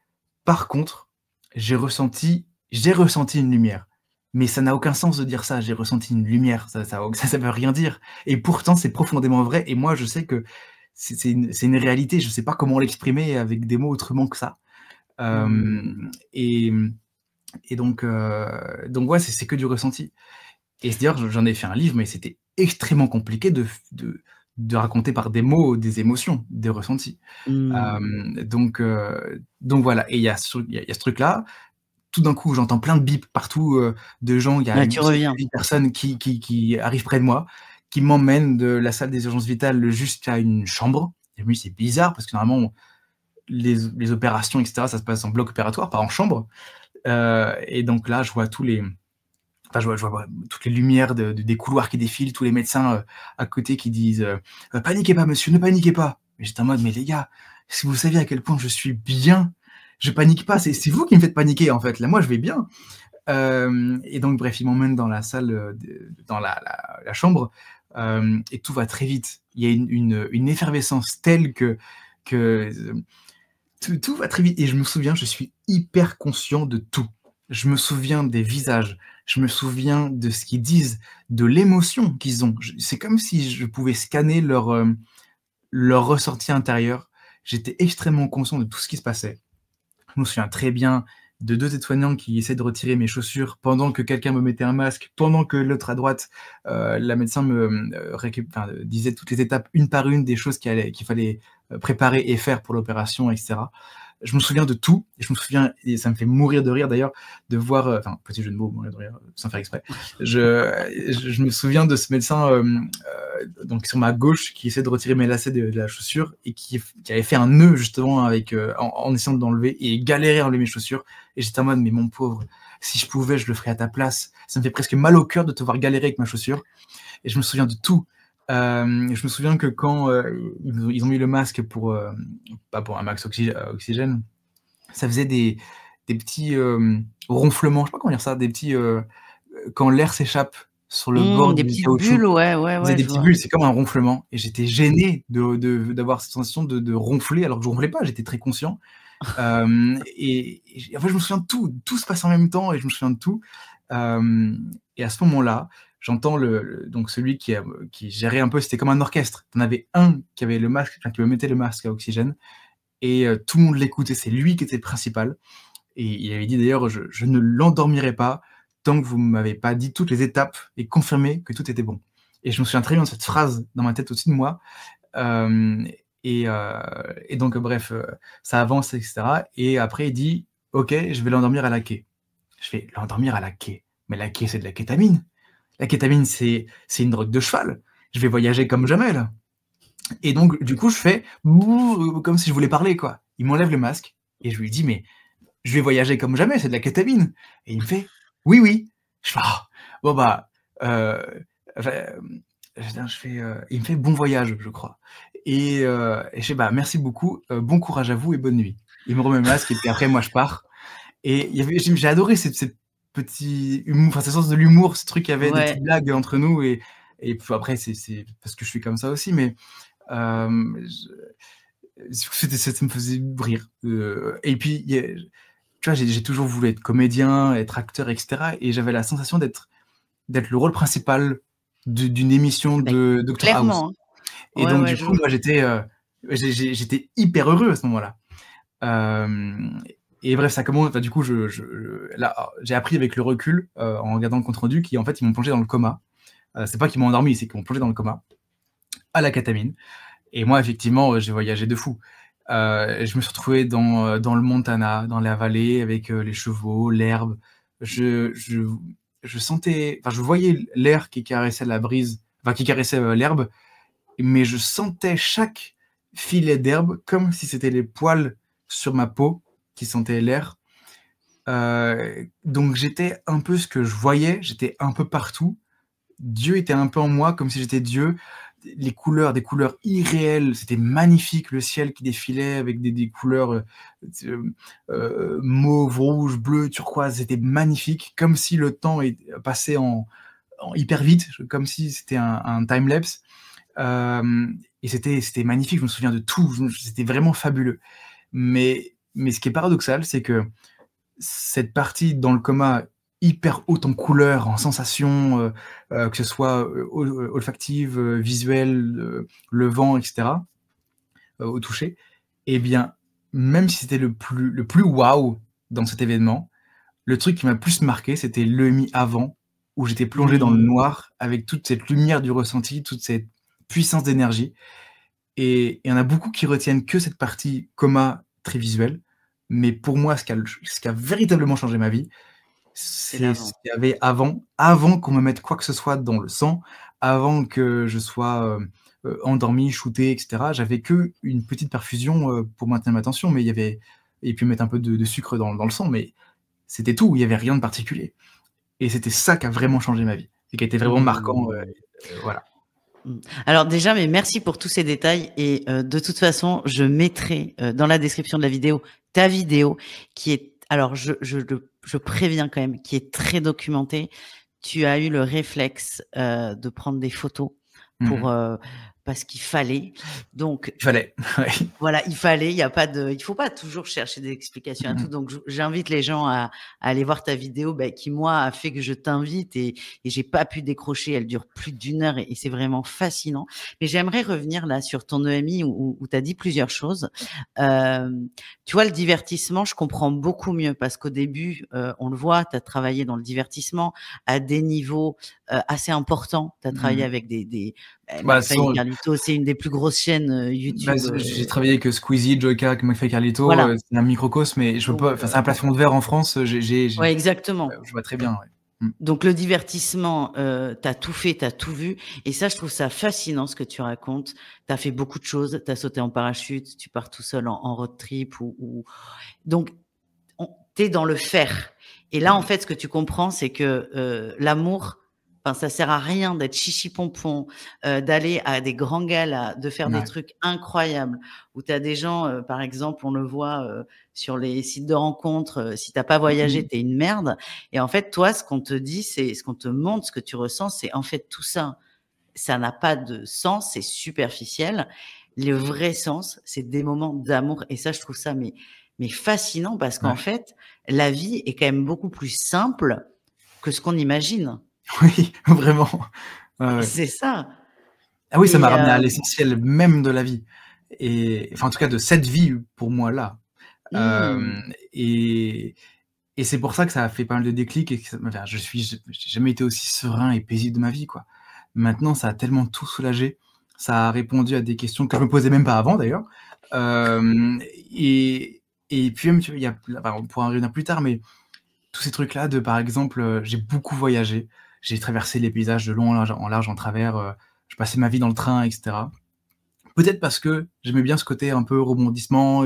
Par contre, j'ai ressenti une lumière. Mais ça n'a aucun sens de dire ça, j'ai ressenti une lumière, ça veut rien dire. Et pourtant, c'est profondément vrai. Et moi, je sais que c'est une réalité. Je sais pas comment l'exprimer avec des mots autrement que ça. Mmh. Et, donc ouais, c'est que du ressenti. Et d'ailleurs, j'en ai fait un livre, mais c'était extrêmement compliqué de raconter par des mots des émotions, des ressentis. Mmh. Donc voilà. Et il y a ce truc-là. Tout d'un coup, j'entends plein de bips partout, de gens. Il y a Ouais, tu reviens. une personne qui arrive près de moi, qui m'emmène de la salle des urgences vitales jusqu'à une chambre. Et oui, c'est bizarre parce que normalement, les opérations, et cetera, ça se passe en bloc opératoire, pas en chambre. Et donc là, je vois je vois toutes les lumières des couloirs qui défilent, tous les médecins à côté qui disent paniquez pas, monsieur, ne paniquez pas. Mais j'étais en mode mais les gars, si vous saviez à quel point je suis bien, je panique pas, c'est vous qui me faites paniquer en fait. Là, moi, je vais bien. Et donc, bref, ils m'emmènent dans la salle, dans la chambre, et tout va très vite. Il y a une effervescence telle que tout va très vite. Et je me souviens, je suis hyper conscient de tout. Je me souviens des visages, je me souviens de ce qu'ils disent, de l'émotion qu'ils ont. C'est comme si je pouvais scanner leur ressenti intérieur. J'étais extrêmement conscient de tout ce qui se passait. Je me souviens très bien de 2 aides-soignants qui essaient de retirer mes chaussures pendant que quelqu'un me mettait un masque, pendant que l'autre à droite, la médecin disait toutes les étapes une par une des choses qu'il fallait préparer et faire pour l'opération, et cetera. Je me souviens de tout et je me souviens, et ça me fait mourir de rire d'ailleurs, de voir, petit jeu de mots, mourir de rire, sans faire exprès. Je me souviens de ce médecin, donc sur ma gauche, qui essaie de retirer mes lacets de la chaussure et qui avait fait un nœud justement avec, en essayant de l'enlever et galérait à enlever mes chaussures. Et j'étais en mode, mais mon pauvre, si je pouvais, je le ferais à ta place. Ça me fait presque mal au cœur de te voir galérer avec ma chaussure. Et je me souviens de tout. Je me souviens que quand ils ont mis le masque pas pour un max oxygène, ça faisait des petits ronflements, je sais pas comment dire ça, des petits quand l'air s'échappe sur le bord Des du petites caoutchouc, bulles, ouais, ouais, ça faisait ouais, des je petites vois. bulles, c'est comme un ronflement et j'étais gêné d'avoir cette sensation de ronfler alors que je ronflais pas, j'étais très conscient. Et en fait, je me souviens de tout se passe en même temps et je me souviens de tout. Et à ce moment-là, j'entends donc celui qui gérait un peu, c'était comme un orchestre. Tu en avais un qui avait le masque, enfin, qui me mettait le masque à oxygène et tout le monde l'écoutait, c'est lui qui était le principal. Et il avait dit d'ailleurs: «Je ne l'endormirai pas tant que vous m'avez pas dit toutes les étapes et confirmé que tout était bon». Et je me souviens très bien de cette phrase dans ma tête au-dessus de moi. Hem et donc bref, ça avance et cetera et après il dit: «OK, je vais l'endormir à la quai». Je fais: «L'endormir à la quai? Mais la quai, c'est de la kétamine. La kétamine, c'est une drogue de cheval. Je vais voyager comme jamais là». Et donc du coup, je fais: «Bouh», comme si je voulais parler quoi. Il m'enlève le masque et je lui dis: «Mais je vais voyager comme jamais, c'est de la kétamine». Et il me fait: «Oui, oui». Je fais: «Ah, bon bah, heu, il me fait: «Bon voyage», je crois. Et je fais: «Bah, merci beaucoup, bon courage à vous et bonne nuit». Il me remet le masque et puis après moi je pars et il y avait j'ai adoré ces petits humour, enfin ce sens de l'humour, ce truc qu'il y avait, des Ouais. petites blagues entre nous et puis après c'est parce que je suis comme ça aussi, mais ça me faisait rire, et puis il y a tu vois, j'ai toujours voulu être comédien, être acteur et cetera et j'avais la sensation d'être le rôle principal d'une émission Beh, de Doctor House. clairement, hein. Et Ouais, donc ouais, du je coup, moi j'étais hyper heureux à ce moment-là. Hem et bref, ça commence, enfin du coup, là, j'ai appris avec le recul, en regardant le compte rendu, qu'en fait, ils m'ont plongé dans le coma. C'est pas qu'ils m'ont endormi, c'est qu'ils m'ont plongé dans le coma, à la kétamine. Et moi, effectivement, j'ai voyagé de fou. Je me suis retrouvé dans le Montana, dans la vallée avec, les chevaux, l'herbe. Je je je sentais, enfin, je voyais l'air qui caressait la brise, enfin qui caressait, l'herbe, mais je sentais chaque filet d'herbe comme si c'était les poils sur ma peau qui sentaient l'air. Donc j'étais un peu ce que je voyais, j'étais un peu partout. Dieu était un peu en moi comme si j'étais Dieu. les couleurs, des couleurs irréelles, c'était magnifique, le ciel qui défilait avec des couleurs mauve, rouge, bleu, turquoise, c'était magnifique, comme si le temps passait en hyper vite, comme si c'était un time-lapse. Et c'était magnifique, je me souviens de tout, c'était vraiment fabuleux. Mais ce qui est paradoxal, c'est que cette partie dans le coma hyper haute en couleurs, en sensations, que ce soit olfactive, visuelle, le vent, etc., au toucher, eh bien, même si c'était le plus waouh dans cet événement, le truc qui m'a plus marqué, c'était l'EMI avant, où j'étais plongé dans le Mmh. noir avec toute cette lumière du ressenti, toute cette puissance d'énergie. Et il y en a beaucoup qui retiennent que cette partie coma très visuelle. Mais pour moi, ce qui a véritablement changé ma vie, C'est c'est ce l'avant. qu'il y avait avant qu'on me mette quoi que ce soit dans le sang, avant que je sois endormi, shooté, etc. J'avais que une petite perfusion pour maintenir ma tension, mais il y avait et puis mettre un peu de sucre dans le sang, mais c'était tout. Il y avait rien de particulier. Et c'était ça qui a vraiment changé ma vie et qui a été vraiment marquant. Mmh. Voilà. Mmh. Alors déjà, mais merci pour tous ces détails et de toute façon, je mettrai dans la description de la vidéo ta vidéo qui est, alors je préviens quand même, qui est très documentée. Tu as eu le réflexe de prendre des photos pour Mmh. parce qu'il fallait. Donc Il fallait. Ouais. voilà, il fallait, il y a pas de, il faut pas toujours chercher des explications à tout. Mmh. Donc, j'invite les gens à aller voir ta vidéo, qui moi a fait que je t'invite et j'ai pas pu décrocher. Elle dure plus d'1 heure et c'est vraiment fascinant. Mais j'aimerais revenir là sur ton EMI où tu as dit plusieurs choses. Euh, Tu vois, le divertissement, je comprends beaucoup mieux parce qu'au début, on le voit, tu as travaillé dans le divertissement à des niveaux assez importants. Tu as travaillé Mmh. avec Bah, McFly et Carlito, c'est une des plus grosses chaînes bah, YouTube. j'ai travaillé avec Squeezie, Joyka, avec McFly et Carlito, Voilà. c'est un microcosme, mais je peux pas, Donc, enfin, c'est un plafond de verre en France, ouais, exactement. je vois très bien, ouais. Mmh. Donc le divertissement, tu as tout fait, tu as tout vu et ça, je trouve ça fascinant ce que tu racontes. Tu as fait beaucoup de choses, tu as sauté en parachute, tu pars tout seul en road trip ou donc tu es dans le faire et là, en fait, ce que tu comprends, c'est que, l'amour, enfin, ça sert à rien d'être chichi pompon, d'aller à des grands galas, de faire des Ouais. trucs incroyables où tu as des gens, par exemple, on le voit, sur les sites de rencontres, si tu as pas voyagé, Mmh. tu es une merde et en fait, toi, ce qu'on te dit, c'est ce qu'on te montre, ce que tu ressens, c'est en fait tout ça, ça n'a pas de sens, c'est superficiel. Le vrai sens, c'est des moments d'amour et ça, je trouve ça mais fascinant parce qu'en Ouais. fait, la vie est quand même beaucoup plus simple que ce qu'on imagine. Oui, vraiment. Ouais, ouais. C'est ça Ah oui, ça m'a et ramené à l'essentiel même de la vie et enfin, en tout cas, de cette vie pour moi là. mmh, Et c'est pour ça que ça a fait pas mal de déclics et que enfin, j'ai jamais été aussi serein et paisible de ma vie, quoi. Maintenant, ça a tellement tout soulagé. Ça a répondu à des questions que je me posais même pas avant d'ailleurs. Hem et puis même, tu vois, il y a enfin, on pourra en revenir plus tard, mais tous ces trucs-là de, par exemple, j'ai beaucoup voyagé. J'ai traversé les paysages de long en large, en travers, je passais ma vie dans le train et cetera. Peut-être parce que j'aimais bien ce côté un peu rebondissement,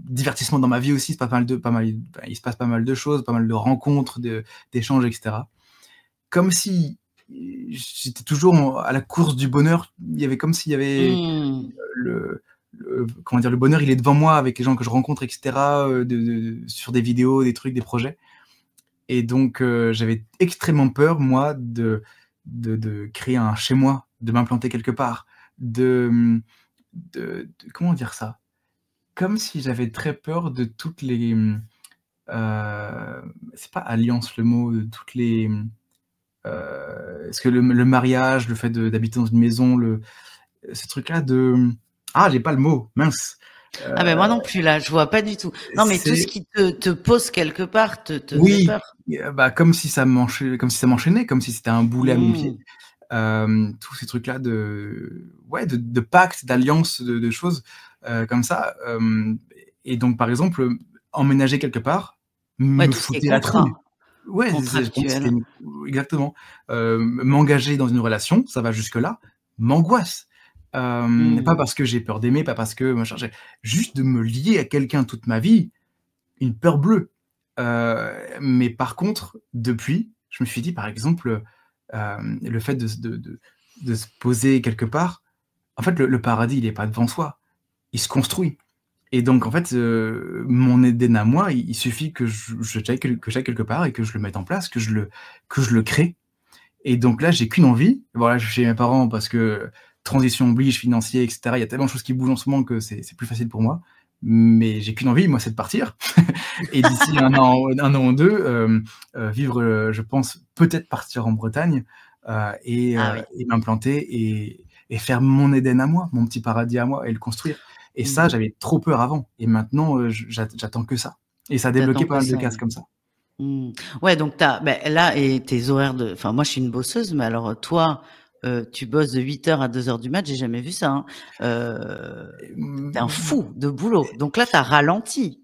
divertissement dans ma vie aussi, c'est enfin, il se passe pas mal de choses, pas mal de rencontres, d'échanges et cetera. Comme si, j'étais toujours à la course du bonheur. Il y avait comme s'il y avait mmh. comment dire? Le bonheur, il est devant moi avec les gens que je rencontre et cetera, sur des vidéos, des trucs, des projets et donc j'avais extrêmement peur, moi, de créer un chez moi, de m'implanter quelque part, de, comment dire ça? Comme si j'avais très peur de toutes les, c'est pas alliance le mot, toutes les, est-ce que le mariage, le fait d'habiter dans une maison, ce truc-là de, ah, j'ai pas le mot, mince, Ah ben moi non plus là, je vois pas du tout. Non, mais tout ce c'est qui te pose quelque part te fait oui, peur. bah, comme si ça m'enchaînait, comme si c'était un boulet à mon pied. Mmh. Tous ces trucs-là de ouais, de pactes, d'alliances, de choses, comme ça, et donc par exemple, emménager quelque part, Ouais, me tout ce qui est foutait la trouille. contrat, Ouais, c'est pour moi c'était contractuel. exactement. M'engager dans une relation, ça va jusque-là, m'angoisse. Pas Mmh. parce que j'ai peur d'aimer, pas parce que machin, j'ai juste de me lier à quelqu'un toute ma vie, une peur bleue. Mais par contre, depuis, je me suis dit, par exemple, le fait de se poser quelque part. En fait, le paradis, il est pas devant soi, il se construit. Et donc en fait, mon Éden à moi, il suffit que j'aille quelque part et que je le mette en place, que je le crée. Et donc là, j'ai qu'une envie. Voilà, je suis chez mes parents parce que transition oblige, financier, et cetera. Il y a tellement de choses qui bougent en ce moment que c'est plus facile pour moi. Mais j'ai qu'une envie, moi, c'est de partir. Et d'ici un an ou 2, vivre, je pense peut-être partir en Bretagne, Ah oui. et m'implanter et faire mon Éden à moi, mon petit paradis à moi et le construire. Et ça, Mmh. j'avais trop peur avant. Et maintenant, j'attends que ça. Et ça a Tu débloqué pas que mal de ça, cases ouais. comme ça. Mmh. Ouais, donc là et tes horaires de enfin moi je suis une bosseuse, mais alors toi, tu bosses de 8 heures à 2 heures du mat, j'ai jamais vu ça, hein. Tu un Mmh. fou de boulot. Donc là, tu as ralenti,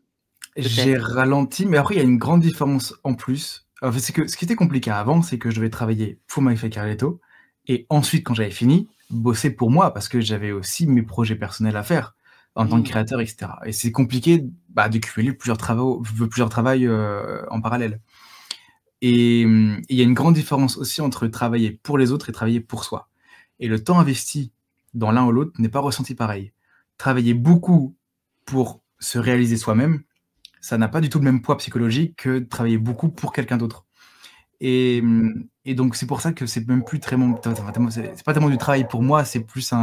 J'ai peut-être? ralenti, mais après il y a une grande différence en plus. En fait, c'est que ce qui était compliqué avant, c'est que je devais travailler pour My Fake Carletto et ensuite, quand j'avais fini, bosser pour moi parce que j'avais aussi mes projets personnels à faire en tant que Mmh. créateur et cetera et c'est compliqué, bah, de cumuler plusieurs travails, en parallèle et il y a une grande différence aussi entre travailler pour les autres et travailler pour soi et le temps investi dans l'un ou l'autre n'est pas ressenti pareil. Travailler beaucoup pour se réaliser soi-même, ça n'a pas du tout le même poids psychologique que de travailler beaucoup pour quelqu'un d'autre et donc c'est pour ça que c'est même plus tellement c'est pas tellement du travail pour moi, c'est plus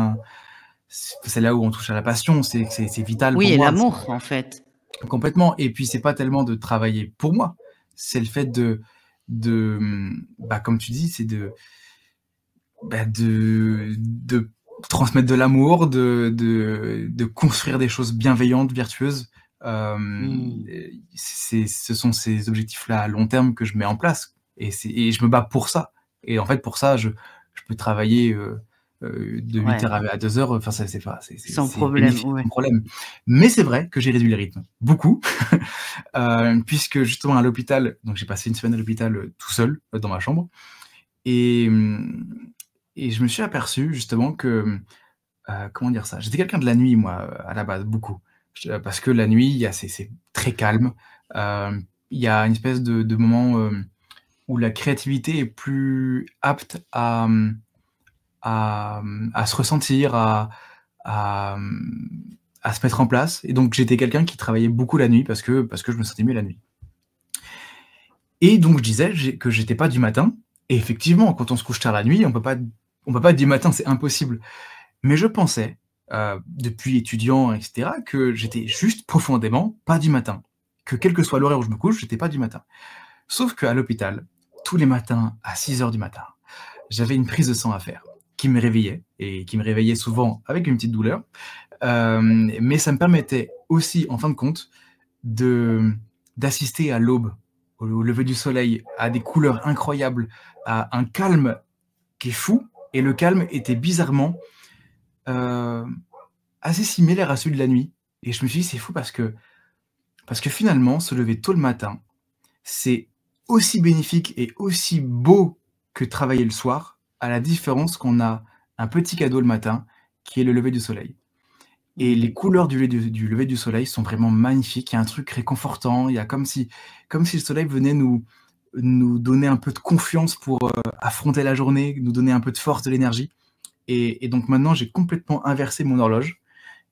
c'est là où on touche à la passion, c'est vital Oui pour et moi, l'amour, en fait. complètement et puis c'est pas tellement de travailler pour moi, c'est le fait bah, comme tu dis, c'est de transmettre de l'amour, de construire des choses bienveillantes, vertueuses. Mmh. Ce sont ces objectifs-là à long terme que je mets en place et je me bats pour ça et en fait, pour ça, je peux travailler, de 8 heures Ouais, à 2 heures, enfin, ça, c'est pas sans c'est problème, bénéfique, ouais. sans problème. Mais c'est vrai que j'ai réduit le rythme, beaucoup, puisque justement à l'hôpital, donc j'ai passé une semaine à l'hôpital, tout seul, dans ma chambre et et je me suis aperçu justement que, comment dire ça? J'étais quelqu'un de la nuit moi, à la base, beaucoup. Parce que la nuit, il y a c'est très calme, il y a une espèce de moment, où la créativité est plus apte à se ressentir, à, à se mettre en place et donc j'étais quelqu'un qui travaillait beaucoup la nuit parce que je me sentais mieux la nuit et donc je disais que j'étais pas du matin et effectivement, quand on se couche tard la nuit, on peut pas être du matin, c'est impossible. Mais je pensais, depuis étudiant et cetera, que j'étais juste profondément pas du matin. Que quel que soit l'horaire où je me couche, j'étais pas du matin. Sauf qu'à l'hôpital, tous les matins à 6 heures du matin, j'avais une prise de sang à faire qui me réveillait et qui me réveillait souvent avec une petite douleur. Mais ça me permettait aussi, en fin de compte, de d'assister à l'aube, au lever du soleil, à des couleurs incroyables, à un calme qui est fou et le calme était bizarrement, heu, assez similaire à celui de la nuit et je me suis dit: «C'est fou parce que finalement se lever tôt le matin, c'est aussi bénéfique et aussi beau que travailler le soir, à la différence qu'on a un petit cadeau le matin qui est le lever du soleil». Et les Mmh. couleurs du lever du soleil sont vraiment magnifiques. Il y a un truc réconfortant. Il y a comme si le soleil venait nous donner un peu de confiance pour, affronter la journée, nous donner un peu de force, de l'énergie et donc maintenant, j'ai complètement inversé mon horloge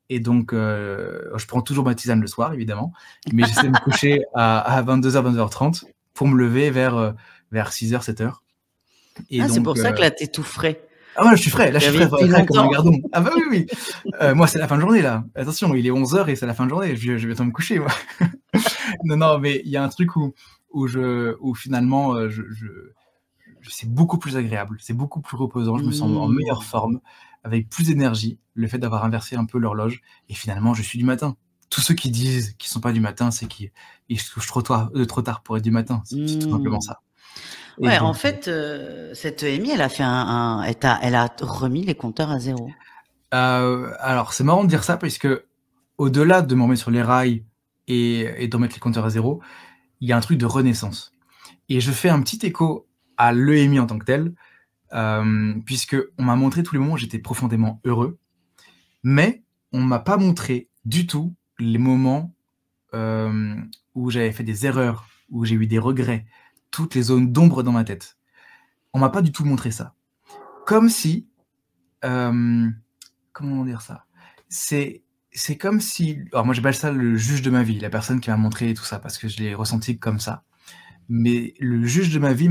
et donc je prends toujours ma tisane le soir évidemment, mais j'essaie de me coucher à 22:00-22:30 pour me lever vers 6:00-7:00 et Ah, c'est donc pour ça que là, tu es tout frais. ah ouais, là, je suis Lavé depuis frais comme un longtemps. gardon. Ah bah, oui, oui. Moi, c'est la fin de journée, là. Attention, il est 11:00 et c'est la fin de journée. Je vais bientôt me coucher, moi. Non, non, mais il y a un truc où finalement, c'est beaucoup plus agréable, c'est beaucoup plus reposant, je me sens en meilleure Mmh. forme, avec plus d'énergie, le fait d'avoir inversé un peu l'horloge et finalement, je suis du matin. Tous ceux qui disent qu'ils sont pas du matin, c'est qu'ils se couchent trop tard pour être du matin. C'est tout simplement Mmh. ça et Ouais, en donc fait, cette EMI, elle a fait elle a remis les compteurs à zéro. alors c'est marrant de dire ça puisque au-delà de me remettre sur les rails et de remettre les compteurs à zéro, il y a un truc de renaissance et je fais un petit écho à l'EMI en tant que tel, puisqu'on m'a montré tous les moments où j'étais profondément heureux, mais on m'a pas montré du tout les moments, où j'avais fait des erreurs, où j'ai eu des regrets, toutes les zones d'ombre dans ma tête. On m'a pas du tout montré ça. Comme si comment dire ça? C'est c'est comme si alors moi j'appelle ça le juge de ma vie, la personne qui m'a montré tout ça, parce que je l'ai ressenti comme ça. Mais le juge de ma vie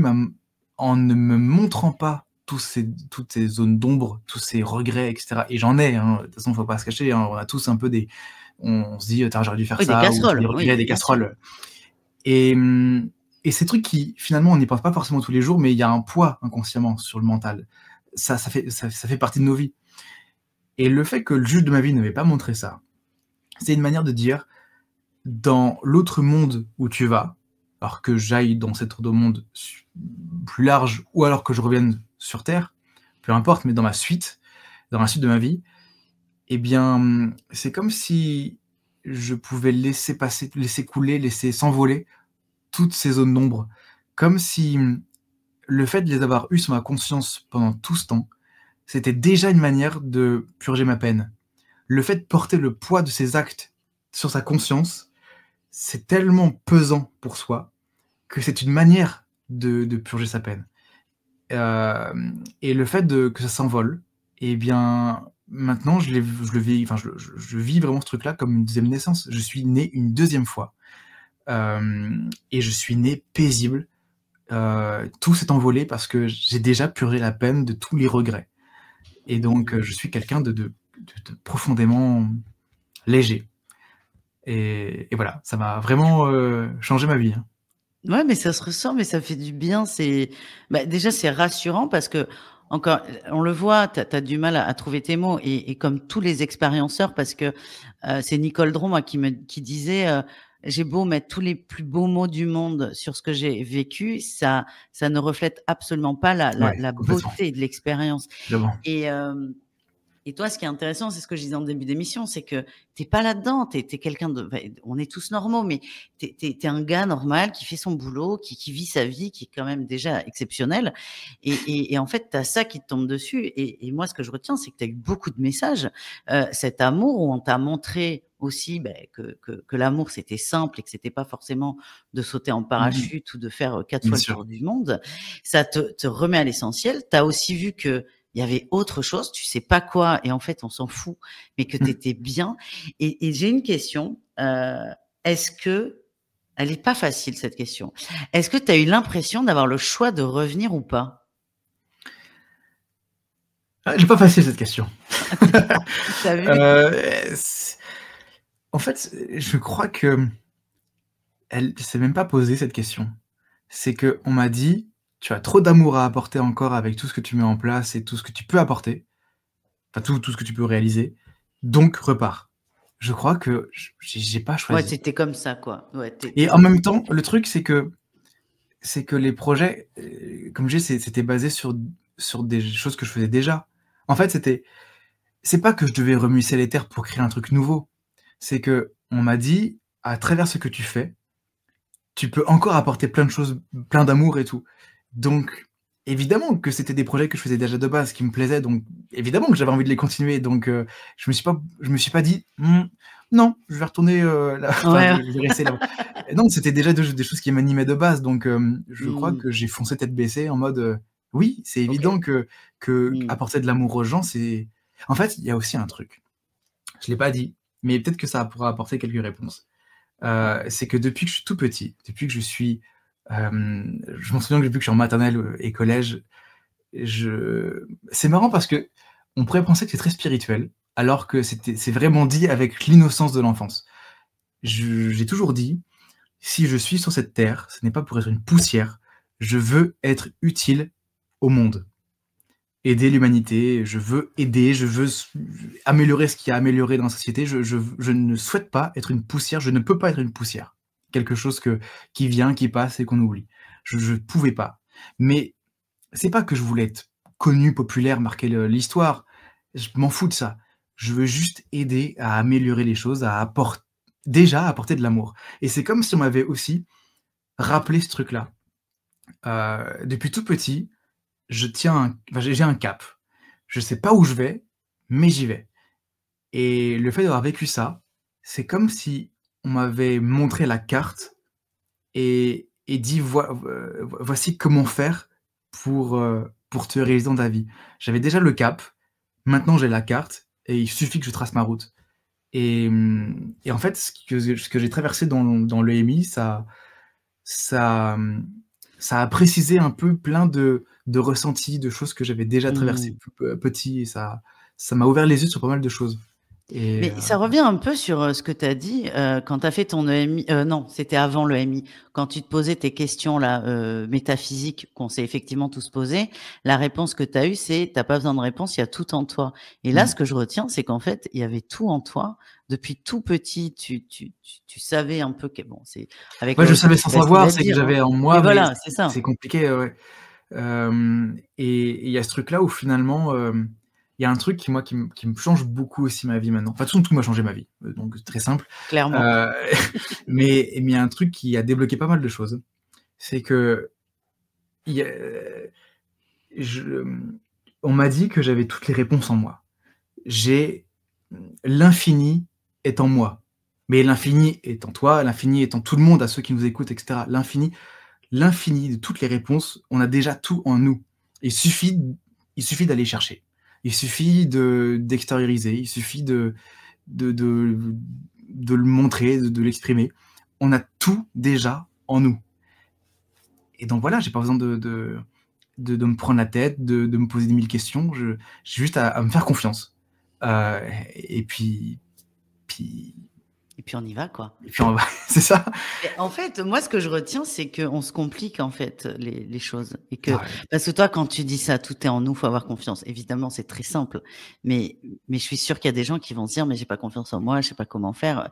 en ne me montrant pas toutes ces zones d'ombre, tous ces regrets et cetera, et j'en ai, hein, de toute façon, faut pas se cacher, hein, on a tous un peu on se dit: «Tain, j'aurais dû faire Oui, des ça» ou des casseroles, regrets, oui, des bien sûr. casseroles, et et ces trucs qui, finalement, on n'y pense pas forcément tous les jours, mais il y a un poids inconsciemment sur le mental. Ça fait partie de nos vies, et le fait que le juge de ma vie ne m'ait pas montré ça, c'est une manière de dire: «Dans l'autre monde où tu vas, alors que j'aille dans cet autre monde plus large ou alors que je revienne sur terre, peu importe, mais dans la suite de ma vie, eh bien, c'est comme si je pouvais laisser passer, laisser couler, laisser s'envoler toutes ces zones d'ombre. Comme si, le fait de les avoir eues sur ma conscience pendant tout ce temps, c'était déjà une manière de purger ma peine. Le fait de porter le poids de ses actes sur sa conscience, c'est tellement pesant pour soi que c'est une manière de purger sa peine. Et le fait que ça s'envole, eh bien, maintenant je le vis, enfin je vis vraiment ce truc-là comme une deuxième naissance. Je suis né une deuxième fois, et je suis né paisible. Tout s'est envolé parce que j'ai déjà purgé la peine de tous les regrets, et donc je suis quelqu'un de profondément léger, et voilà, ça m'a vraiment, changé ma vie, hein. Ouais, mais ça se ressent, mais ça fait du bien. Bah, déjà, c'est rassurant parce que, encore, on le voit, tu as du mal à trouver tes mots et comme tous les expérienceurs, parce que c'est Nicole Dron, moi, qui disait j'ai beau mettre tous les plus beaux mots du monde sur ce que j'ai vécu, ça ne reflète absolument pas Ouais, la complètement, beauté de l'expérience. évidemment. Et, et toi, ce qui est intéressant, c'est ce que je disais en début d'émission, c'est que t'es pas là-dedans. T'es es quelqu'un de, enfin, on est tous normaux, mais t'es un gars normal qui fait son boulot, qui vit sa vie, qui est quand même déjà exceptionnelle. Et en fait, t'as ça qui te tombe dessus. Et moi, ce que je retiens, c'est que t'as eu beaucoup de messages. Cet amour où on t'a montré aussi ben, que l'amour c'était simple et que c'était pas forcément de sauter en Mmh. parachute ou de faire 4 Bien fois le sûr. tour du monde. Ça te remet à l'essentiel. T'as aussi vu que il y avait autre chose, tu sais pas quoi, et en fait, on s'en fout, mais que tu Mmh. étais bien. Et j'ai une question, est-ce que elle est pas facile cette question. Est-ce que tu as eu l'impression d'avoir le choix de revenir ou pas? Ah, elle est pas facile cette question. Tu as vu? Heu, c En fait, je crois qu'elle s'est même pas posé cette question. C'est qu'on m'a dit: «Tu as trop d'amour à apporter encore avec tout ce que tu mets en place et tout ce que tu peux apporter, enfin tout ce que tu peux réaliser, donc repars». Je crois que j'ai pas Ouais, choisi, tu comme ça, quoi. Ouais, et en même temps, le truc, c'est que les projets, comme je dis, c'était basé sur des choses que je faisais déjà. En fait, c'est pas que je devais remuer les terres pour créer un truc nouveau. C'est qu'on m'a dit: «À travers ce que tu fais, tu peux encore apporter plein de choses, plein d'amour et tout». Donc évidemment que c'était des projets que je faisais déjà de base, qui me plaisaient, donc évidemment que j'avais envie de les continuer, donc je me suis pas dit: Non, je vais retourner, là, enfin Ouais. je vais rester là-bas». Non, c'était déjà des choses qui m'animaient de base, donc je crois Mmh. que j'ai foncé tête baissée en mode, oui, c'est OK. évident que Mmh. apporter de l'amour aux gens, c'est en fait, il y a aussi un truc, je l'ai pas dit, mais peut-être que ça pourra apporter quelques réponses. C'est que depuis que je suis tout petit, depuis que je suis, je m'en souviens que depuis que je suis en maternelle, et collège, c'est marrant parce qu'on pourrait penser que c'est très spirituel, alors que c'est vraiment dit avec l'innocence de l'enfance. J'ai toujours dit: «Si je suis sur cette terre, ce n'est pas pour être une poussière, je veux être utile au monde». Aider l'humanité, je veux aider, je veux améliorer ce qu'il y a à améliorer dans la société. Je ne souhaite pas être une poussière, je ne peux pas être une poussière. Quelque chose qui vient, qui passe et qu'on oublie. Je pouvais pas. Mais c'est pas que je voulais être connu, populaire, marquer l'histoire. Je m'en fous de ça. Je veux juste aider à améliorer les choses, déjà apporter de l'amour. Et c'est comme si on m'avait aussi rappelé ce truc-là. Depuis tout petit, j'ai un cap. Je sais pas où je vais, mais j'y vais, et le fait d'avoir vécu ça, c'est comme si on m'avait montré la carte et dit: Voici comment faire pour te réaliser dans ta vie». J'avais déjà le cap, Maintenant, j'ai la carte et il suffit que je trace ma route. Et en fait, ce que j'ai traversé dans l'EMI, ça, ça a précisé un peu plein de ressentis, de choses que j'avais déjà traversées Mmh. petit, et ça m'a ouvert les yeux sur pas mal de choses. Et Mais ça revient un peu sur, ce que tu as dit, quand tu as fait ton EMI non, c'était avant l'EMI. Quand tu te posais tes questions là, métaphysiques qu'on s'est effectivement tous posées, la réponse que tu as eue, c'est: «Tu as pas besoin de réponse, il y a tout en toi». Et là, mmh. ce que je retiens, c'est qu'en fait, il y avait tout en toi. Depuis tout petit, tu savais un peu que bon, c'est avec Ouais, le je recul, savais sans c'est facile savoir, à c'est que dire, hein. j'avais en Oui, moi, mais voilà, c'est c'est ça. compliqué, ouais. Et il y a ce truc-là où finalement, il y a un truc qui me change beaucoup aussi ma vie maintenant. Enfin, de toute façon, tout m'a changé ma vie, donc c'est très simple. Clairement. Heu, mais il y a un truc qui a débloqué pas mal de choses. C'est qu'il y a je, on m'a dit que j'avais toutes les réponses en moi. J'ai L'infini est en moi, mais l'infini est en toi, l'infini est en tout le monde, à ceux qui nous écoutent, et cetera. L'infini de toutes les réponses, on a déjà tout en nous. Il suffit il suffit d'aller chercher. Il suffit d'extérioriser, il suffit de de de le montrer, de l'exprimer. On a tout déjà en nous. Et donc voilà, j'ai pas besoin de me prendre la tête, de me poser 1000 questions. J'ai juste à me faire confiance. Heu et puis Et puis on y va, quoi. et puis on va c'est ça. Et en fait, moi, ce que je retiens, c'est qu'on se complique, en fait, les choses et que Ouais. parce que toi, quand tu dis ça: «Tout est en nous, faut avoir confiance». Évidemment, c'est très simple, mais je suis sûre qu'il y a des gens qui vont se dire: «Mais j'ai pas confiance en moi, je sais pas comment faire».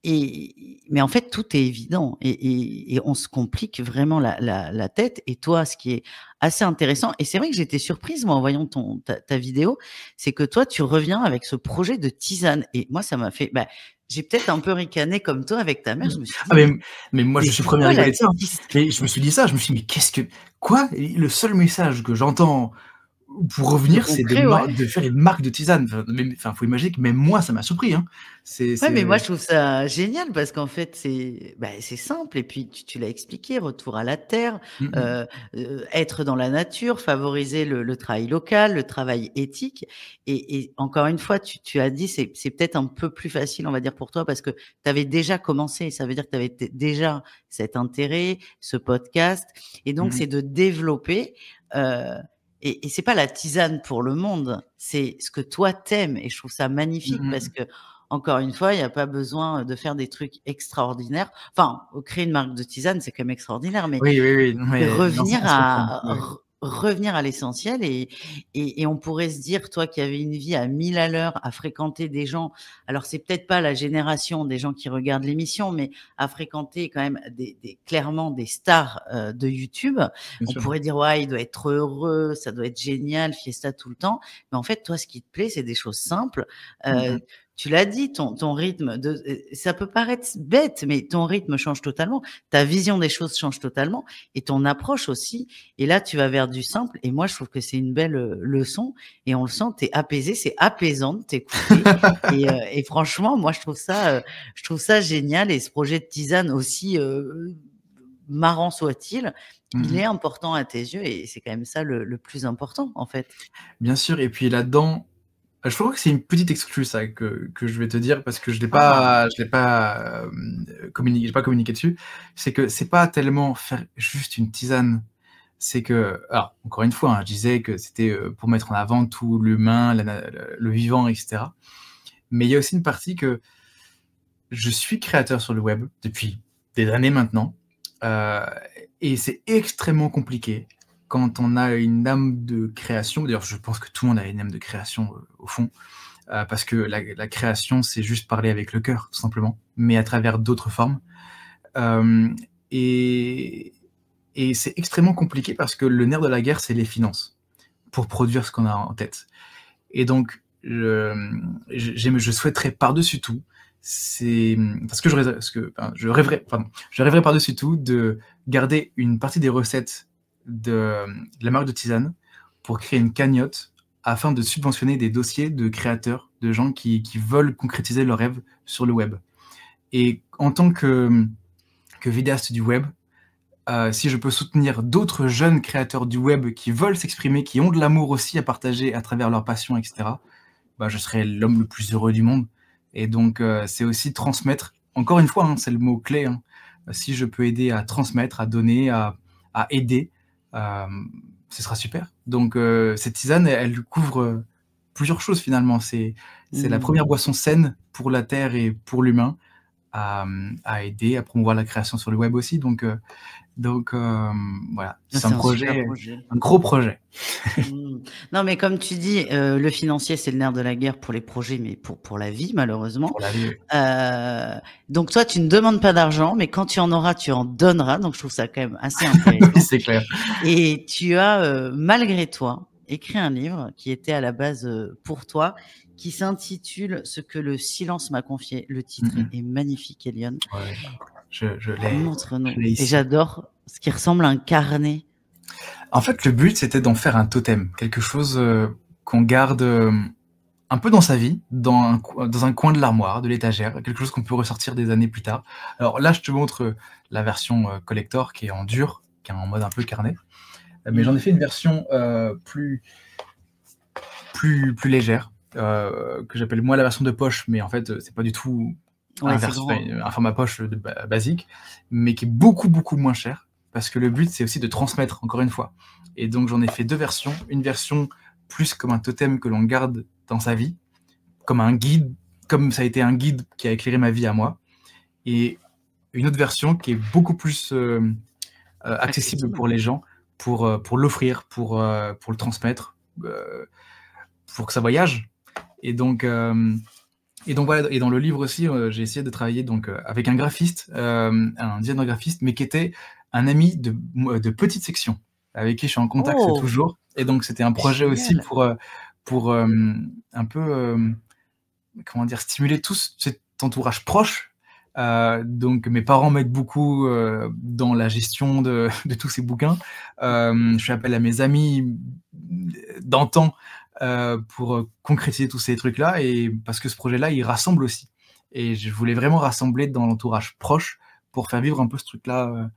Mais en fait, tout est évident et on se complique vraiment la tête. Et toi, ce qui est assez intéressant, et c'est vrai que j'étais surprise, moi, en voyant ta vidéo, c'est que toi, tu reviens avec ce projet de tisane et moi, ça m'a fait j'ai peut-être un peu ricané comme toi avec ta mère. Je me suis dit: Ah mais moi je mais suis le c'est premier à quoi la rigoler de ça, hein. tis Mais je me suis dit ça, je me suis dit: «Mais qu'est-ce que quoi?» Le seul message que j'entends pour de revenir, c'est concret, ouais. de faire une marque de tisane. Enfin, faut imaginer que même moi, ça m'a surpris, hein. Ouais, mais moi, C'est je trouve ça génial parce qu'en fait, c'est simple et puis tu l'as expliqué, retour à la terre, mmh mh. heu être dans la nature, favoriser le travail local, le travail éthique et encore une fois, tu as dit, c'est peut-être un peu plus facile, on va dire, pour toi parce que tu avais déjà commencé. Ça veut dire que tu avais déjà cet intérêt, ce podcast et donc Mmh. c'est de développer, heu et c'est pas la tisane pour le monde, c'est ce que toi t'aimes et je trouve ça Mmh magnifique parce mh. que encore une fois, il y a pas besoin de faire des trucs extraordinaires. Enfin, créer une marque de tisane, c'est quand même extraordinaire, mais Oui, oui, oui, non mais revenir on se comprend. à Ouais. revenir à l'essentiel et on pourrait se dire, toi qui avais une vie à 1000 à l'heure, à fréquenter des gens, alors c'est peut-être pas la génération des gens qui regardent l'émission, mais à fréquenter quand même des clairement des stars, de YouTube. Bien On sûr. pourrait dire: «Ouais, il doit être heureux, ça doit être génial, fiesta tout le temps». Mais en fait, toi, ce qui te plaît, c'est des choses simples. Mmh mh. Tu l'as dit, ton rythme ça peut paraître bête, mais ton rythme change totalement. Ta vision des choses change totalement et ton approche aussi. Et là, tu vas vers du simple et moi, je trouve que c'est une belle, leçon et on le sent, tu es apaisé, c'est apaisant de t'écouter et franchement, moi, je trouve ça génial et ce projet de tisane aussi, marrant soit-il, Mmh il mh. est important à tes yeux et c'est quand même ça le plus important, en fait. Bien sûr, et puis là-dedans, je crois que c'est une petite exclue ça que je vais te dire parce que Ah! je l'ai pas, j'ai pas communiqué dessus. C'est que c'est pas tellement faire juste une tisane. C'est que alors encore une fois, hein, je disais que c'était, pour mettre en avant tout l'humain, la na le vivant, et cetera. Mais il y a aussi une partie que je suis créateur sur le web depuis des années maintenant, heu et c'est extrêmement compliqué quand on a une âme de création. D'ailleurs, je pense que tout le monde a une âme de création, au fond, parce que la création, c'est juste parler avec le cœur, tout simplement, mais à travers d'autres formes. Hem et et c'est extrêmement compliqué parce que le nerf de la guerre, c'est les finances, pour produire ce qu'on a en tête. Et donc, je souhaiterais par-dessus tout, parce que je rêverais, pardon, je rêverais par-dessus tout de garder une partie des recettes de la marque de tisane pour créer une cagnotte afin de subventionner des dossiers de créateurs, de gens qui veulent concrétiser leurs rêves sur le web. Et en tant que vidéaste du web, si je peux soutenir d'autres jeunes créateurs du web qui veulent s'exprimer, qui ont de l'amour aussi à partager à travers leur passion, et cetera, bah, je serai l'homme le plus heureux du monde. Et donc, c'est aussi transmettre. Encore une fois, hein, c'est le mot clé. Hein. Si je peux aider à transmettre, à donner, à aider, ce sera super. Donc, cette tisane, elle couvre plusieurs choses finalement. C'est la première boisson saine pour la terre et pour l'humain à aider, à promouvoir la création sur le web aussi. Donc, voilà, Ah, c'est un c'est un super projet, projet. un gros projet. Non, mais comme tu dis, le financier, c'est le nerf de la guerre pour les projets, mais pour la vie, malheureusement. Pour la vie, oui. Donc toi, tu ne demandes pas d'argent, mais quand tu en auras, tu en donneras. Donc je trouve ça quand même assez intéressant. Oui, c'est clair. Et tu as, malgré toi, écrit un livre qui était à la base pour toi, qui s'intitule Ce que le silence m'a confié. Le titre est magnifique, Elion. Ouais, je l'ai Montre-nous. Et ici. j'adore ce qui ressemble à un carnet. En fait, le but, c'était d'en faire un totem, quelque chose qu'on garde un peu dans sa vie, dans un coin de l'armoire, de l'étagère, quelque chose qu'on peut ressortir des années plus tard. Alors là, je te montre la version collector qui est en dur, qui est en mode un peu carnet. Mais j'en ai fait une version plus légère, que j'appelle moi la version de poche, mais en fait, c'est pas du tout Ouais, un format poche basique, mais qui est beaucoup, beaucoup moins cher, parce que le but, c'est aussi de transmettre, encore une fois. Et donc, j'en ai fait 2 versions. Une version plus comme un totem que l'on garde dans sa vie, comme un guide, comme ça a été un guide qui a éclairé ma vie à moi, et une autre version qui est beaucoup plus accessible pour les gens, pour l'offrir, pour le transmettre, pour que ça voyage. Et donc voilà. Et dans le livre aussi, j'ai essayé de travailler donc avec un graphiste, un designer graphiste, mais qui était un ami de petite section, avec qui je suis en contact toujours. Et donc c'était un projet aussi pour un peu comment dire, stimuler tout cet entourage proche. Donc mes parents m'aident beaucoup dans la gestion de tous ces bouquins. Je fais appel à mes amis d'antan pour concrétiser tous ces trucs-là, et parce que ce projet-là, il rassemble aussi. Et je voulais vraiment rassembler dans l'entourage proche pour faire vivre un peu ce truc-là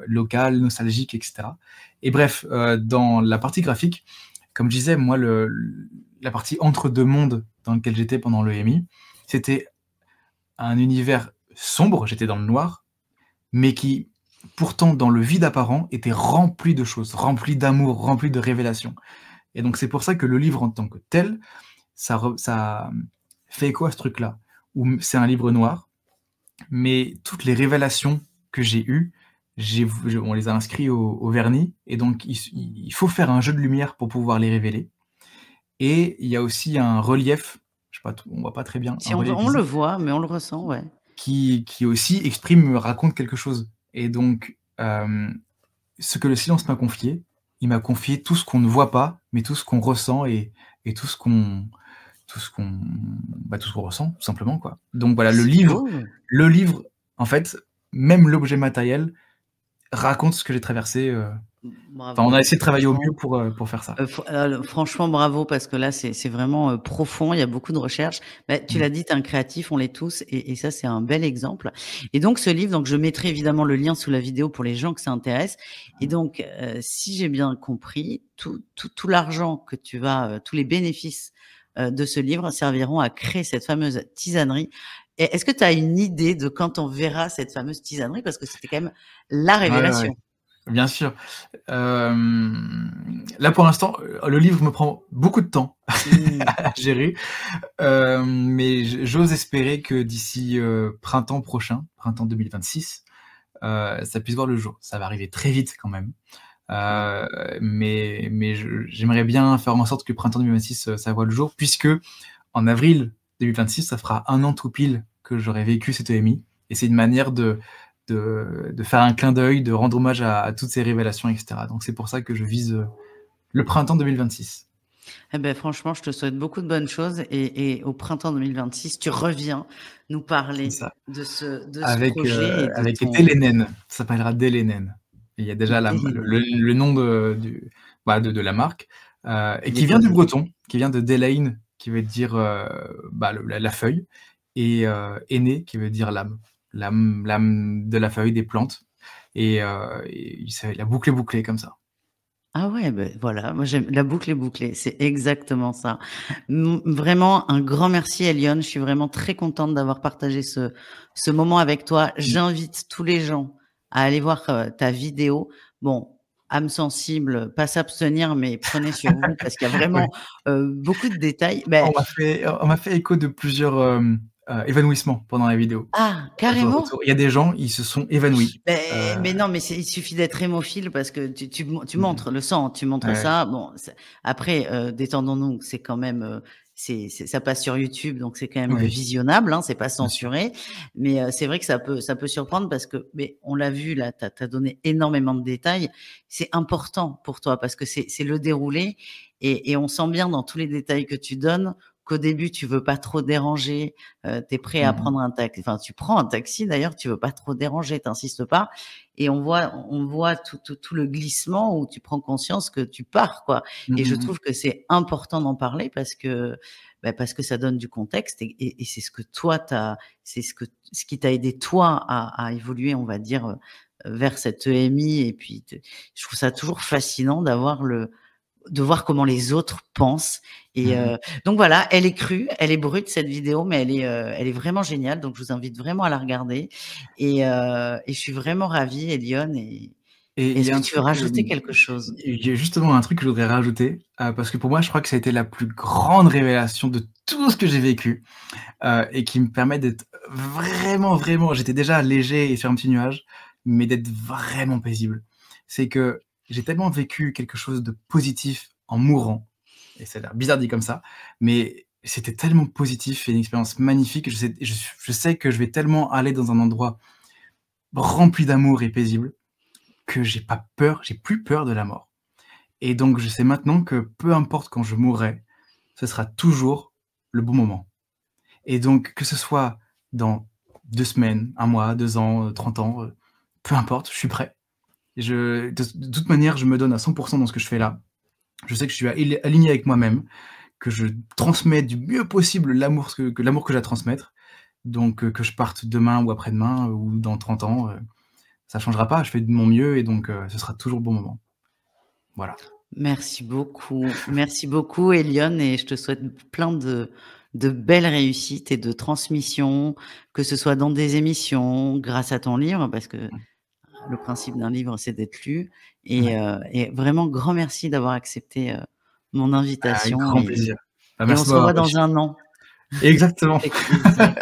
local, nostalgique, etc. Et bref, dans la partie graphique, comme je disais, moi, la partie entre deux mondes dans lequel j'étais pendant l'EMI, c'était un univers sombre, j'étais dans le noir, mais qui, pourtant, dans le vide apparent, était rempli de choses, rempli d'amour, rempli de révélations. Et donc, c'est pour ça que le livre en tant que tel, ça fait écho à ce truc-là, où c'est un livre noir, mais toutes les révélations que j'ai eues, on les a inscrits au vernis, et donc il faut faire un jeu de lumière pour pouvoir les révéler. Et il y a aussi un relief, je sais pas, on voit pas très bien. Si on le voit, mais on le ressent, ouais. Qui aussi raconte quelque chose. Et donc, ce que le silence m'a confié, il m'a confié tout ce qu'on ne voit pas, mais tout ce qu'on ressent et tout ce qu'on ressent, tout simplement, quoi. Donc voilà, le livre, en fait, même l'objet matériel raconte ce que j'ai traversé. Enfin, on a essayé de travailler au mieux pour faire ça. Franchement, bravo, parce que là, c'est vraiment profond. Il y a beaucoup de recherches. Bah, tu l'as dit, tu es un créatif, on l'est tous, et ça, c'est un bel exemple. Et donc, ce livre, donc je mettrai évidemment le lien sous la vidéo pour les gens que ça intéresse. Et donc, si j'ai bien compris, tout l'argent que tu vas, tous les bénéfices de ce livre serviront à créer cette fameuse tisanerie. Et est-ce que tu as une idée de quand on verra cette fameuse tisanerie? Parce que c'était quand même la révélation. Ouais. Bien sûr. Là, pour l'instant, le livre me prend beaucoup de temps à gérer, mais j'ose espérer que d'ici printemps prochain, printemps 2026, ça puisse voir le jour. Ça va arriver très vite quand même, mais j'aimerais bien faire en sorte que printemps 2026, ça voit le jour, puisque en avril 2026, ça fera 1 an tout pile que j'aurai vécu cette EMI, et c'est une manière de faire un clin d'œil, de rendre hommage à toutes ces révélations, etc. Donc c'est pour ça que je vise le printemps 2026. Eh ben, franchement, je te souhaite beaucoup de bonnes choses, et au printemps 2026, tu reviens nous parler de ce projet. Avec Delenen, ça s'appellera Delenen. Il y a déjà le nom de la marque, et qui vient du breton, qui vient de Delaine, qui veut dire la feuille, et Aîné, qui veut dire l'âme de la feuille, des plantes. et la boucle est bouclée comme ça. Ah ouais, beh, voilà, moi j'aime la boucle est bouclée, c'est exactement ça. Vraiment un grand merci Elione, je suis vraiment très contente d'avoir partagé ce moment avec toi. Mmh. J'invite tous les gens à aller voir, ta vidéo. Bon, âme sensible, pas s'abstenir, mais prenez sur vous parce qu'il y a Ouais. vraiment, beaucoup de détails. Beh On m'a fait écho de plusieurs, évanouissements pendant la vidéo. ah, Autour carrément? il y a des gens, ils se sont évanouis. Mais non, mais il suffit d'être hémophile parce que tu Mmh mh. montres le sang, tu montres Ouais, ça. Bon, après, détendons-nous, c'est quand même, ça passe sur YouTube, donc c'est quand même oui, visionnable, hein, c'est pas bien sûr. censuré. Mais c'est vrai que ça peut surprendre parce que mais on l'a vu là, tu as donné énormément de détails. C'est important pour toi parce que c'est le déroulé et on sent bien dans tous les détails que tu donnes qu'au début, tu veux pas trop déranger, tu es prêt à Mmh mh. prendre un taxi, enfin, tu prends un taxi d'ailleurs, tu veux pas trop déranger, tu insistes pas et on voit tout le glissement où tu prends conscience que tu pars, quoi Mmh et je mh mh. trouve que c'est important d'en parler parce que ça donne du contexte et c'est ce que toi c'est ce qui t'a aidé toi à évoluer, on va dire, vers cette EMI et puis je trouve ça toujours fascinant de voir comment les autres pensent et Mmh mh. donc voilà, elle est crue, elle est brute cette vidéo, mais elle est vraiment géniale, donc je vous invite vraiment à la regarder et je suis vraiment ravie Elione Et et il y est-ce a que un tu veux truc, rajouter quelque chose? il y a justement un truc que je voudrais rajouter, parce que pour moi, je crois que ça a été la plus grande révélation de tout ce que j'ai vécu, et qui me permet d'être vraiment, vraiment j'étais déjà léger et sur un petit nuage, mais d'être vraiment paisible. C'est que j'ai tellement vécu quelque chose de positif en mourant, et ça a l'air bizarre dit comme ça, mais c'était tellement positif et une expérience magnifique. Je sais que je vais tellement aller dans un endroit rempli d'amour et paisible que j'ai pas peur, j'ai plus peur de la mort. Et donc je sais maintenant que peu importe quand je mourrai, ce sera toujours le bon moment. Et donc que ce soit dans 2 semaines, 1 mois, 2 ans, 30 ans, peu importe, je suis prêt. De toute manière, je me donne à 100 dans ce que je fais là. Je sais que je suis aligné avec moi-même, que je transmets du mieux possible l'amour que l'amour que j'ai à transmettre. Donc que je parte demain ou après-demain ou dans 30 ans, ça changera pas. Je fais de mon mieux et donc ce sera toujours le bon moment. Voilà. Merci beaucoup Elione et je te souhaite plein de belles réussites et de transmissions, que ce soit dans des émissions, grâce à ton livre, parce que Mmh. le principe d'un livre, c'est d'être lu Ouais, et vraiment grand merci d'avoir accepté, mon avec invitation grand plaisir. Bah, et on merci de se m'avoir revoit reçu. dans un an Exactement. avec plaisir.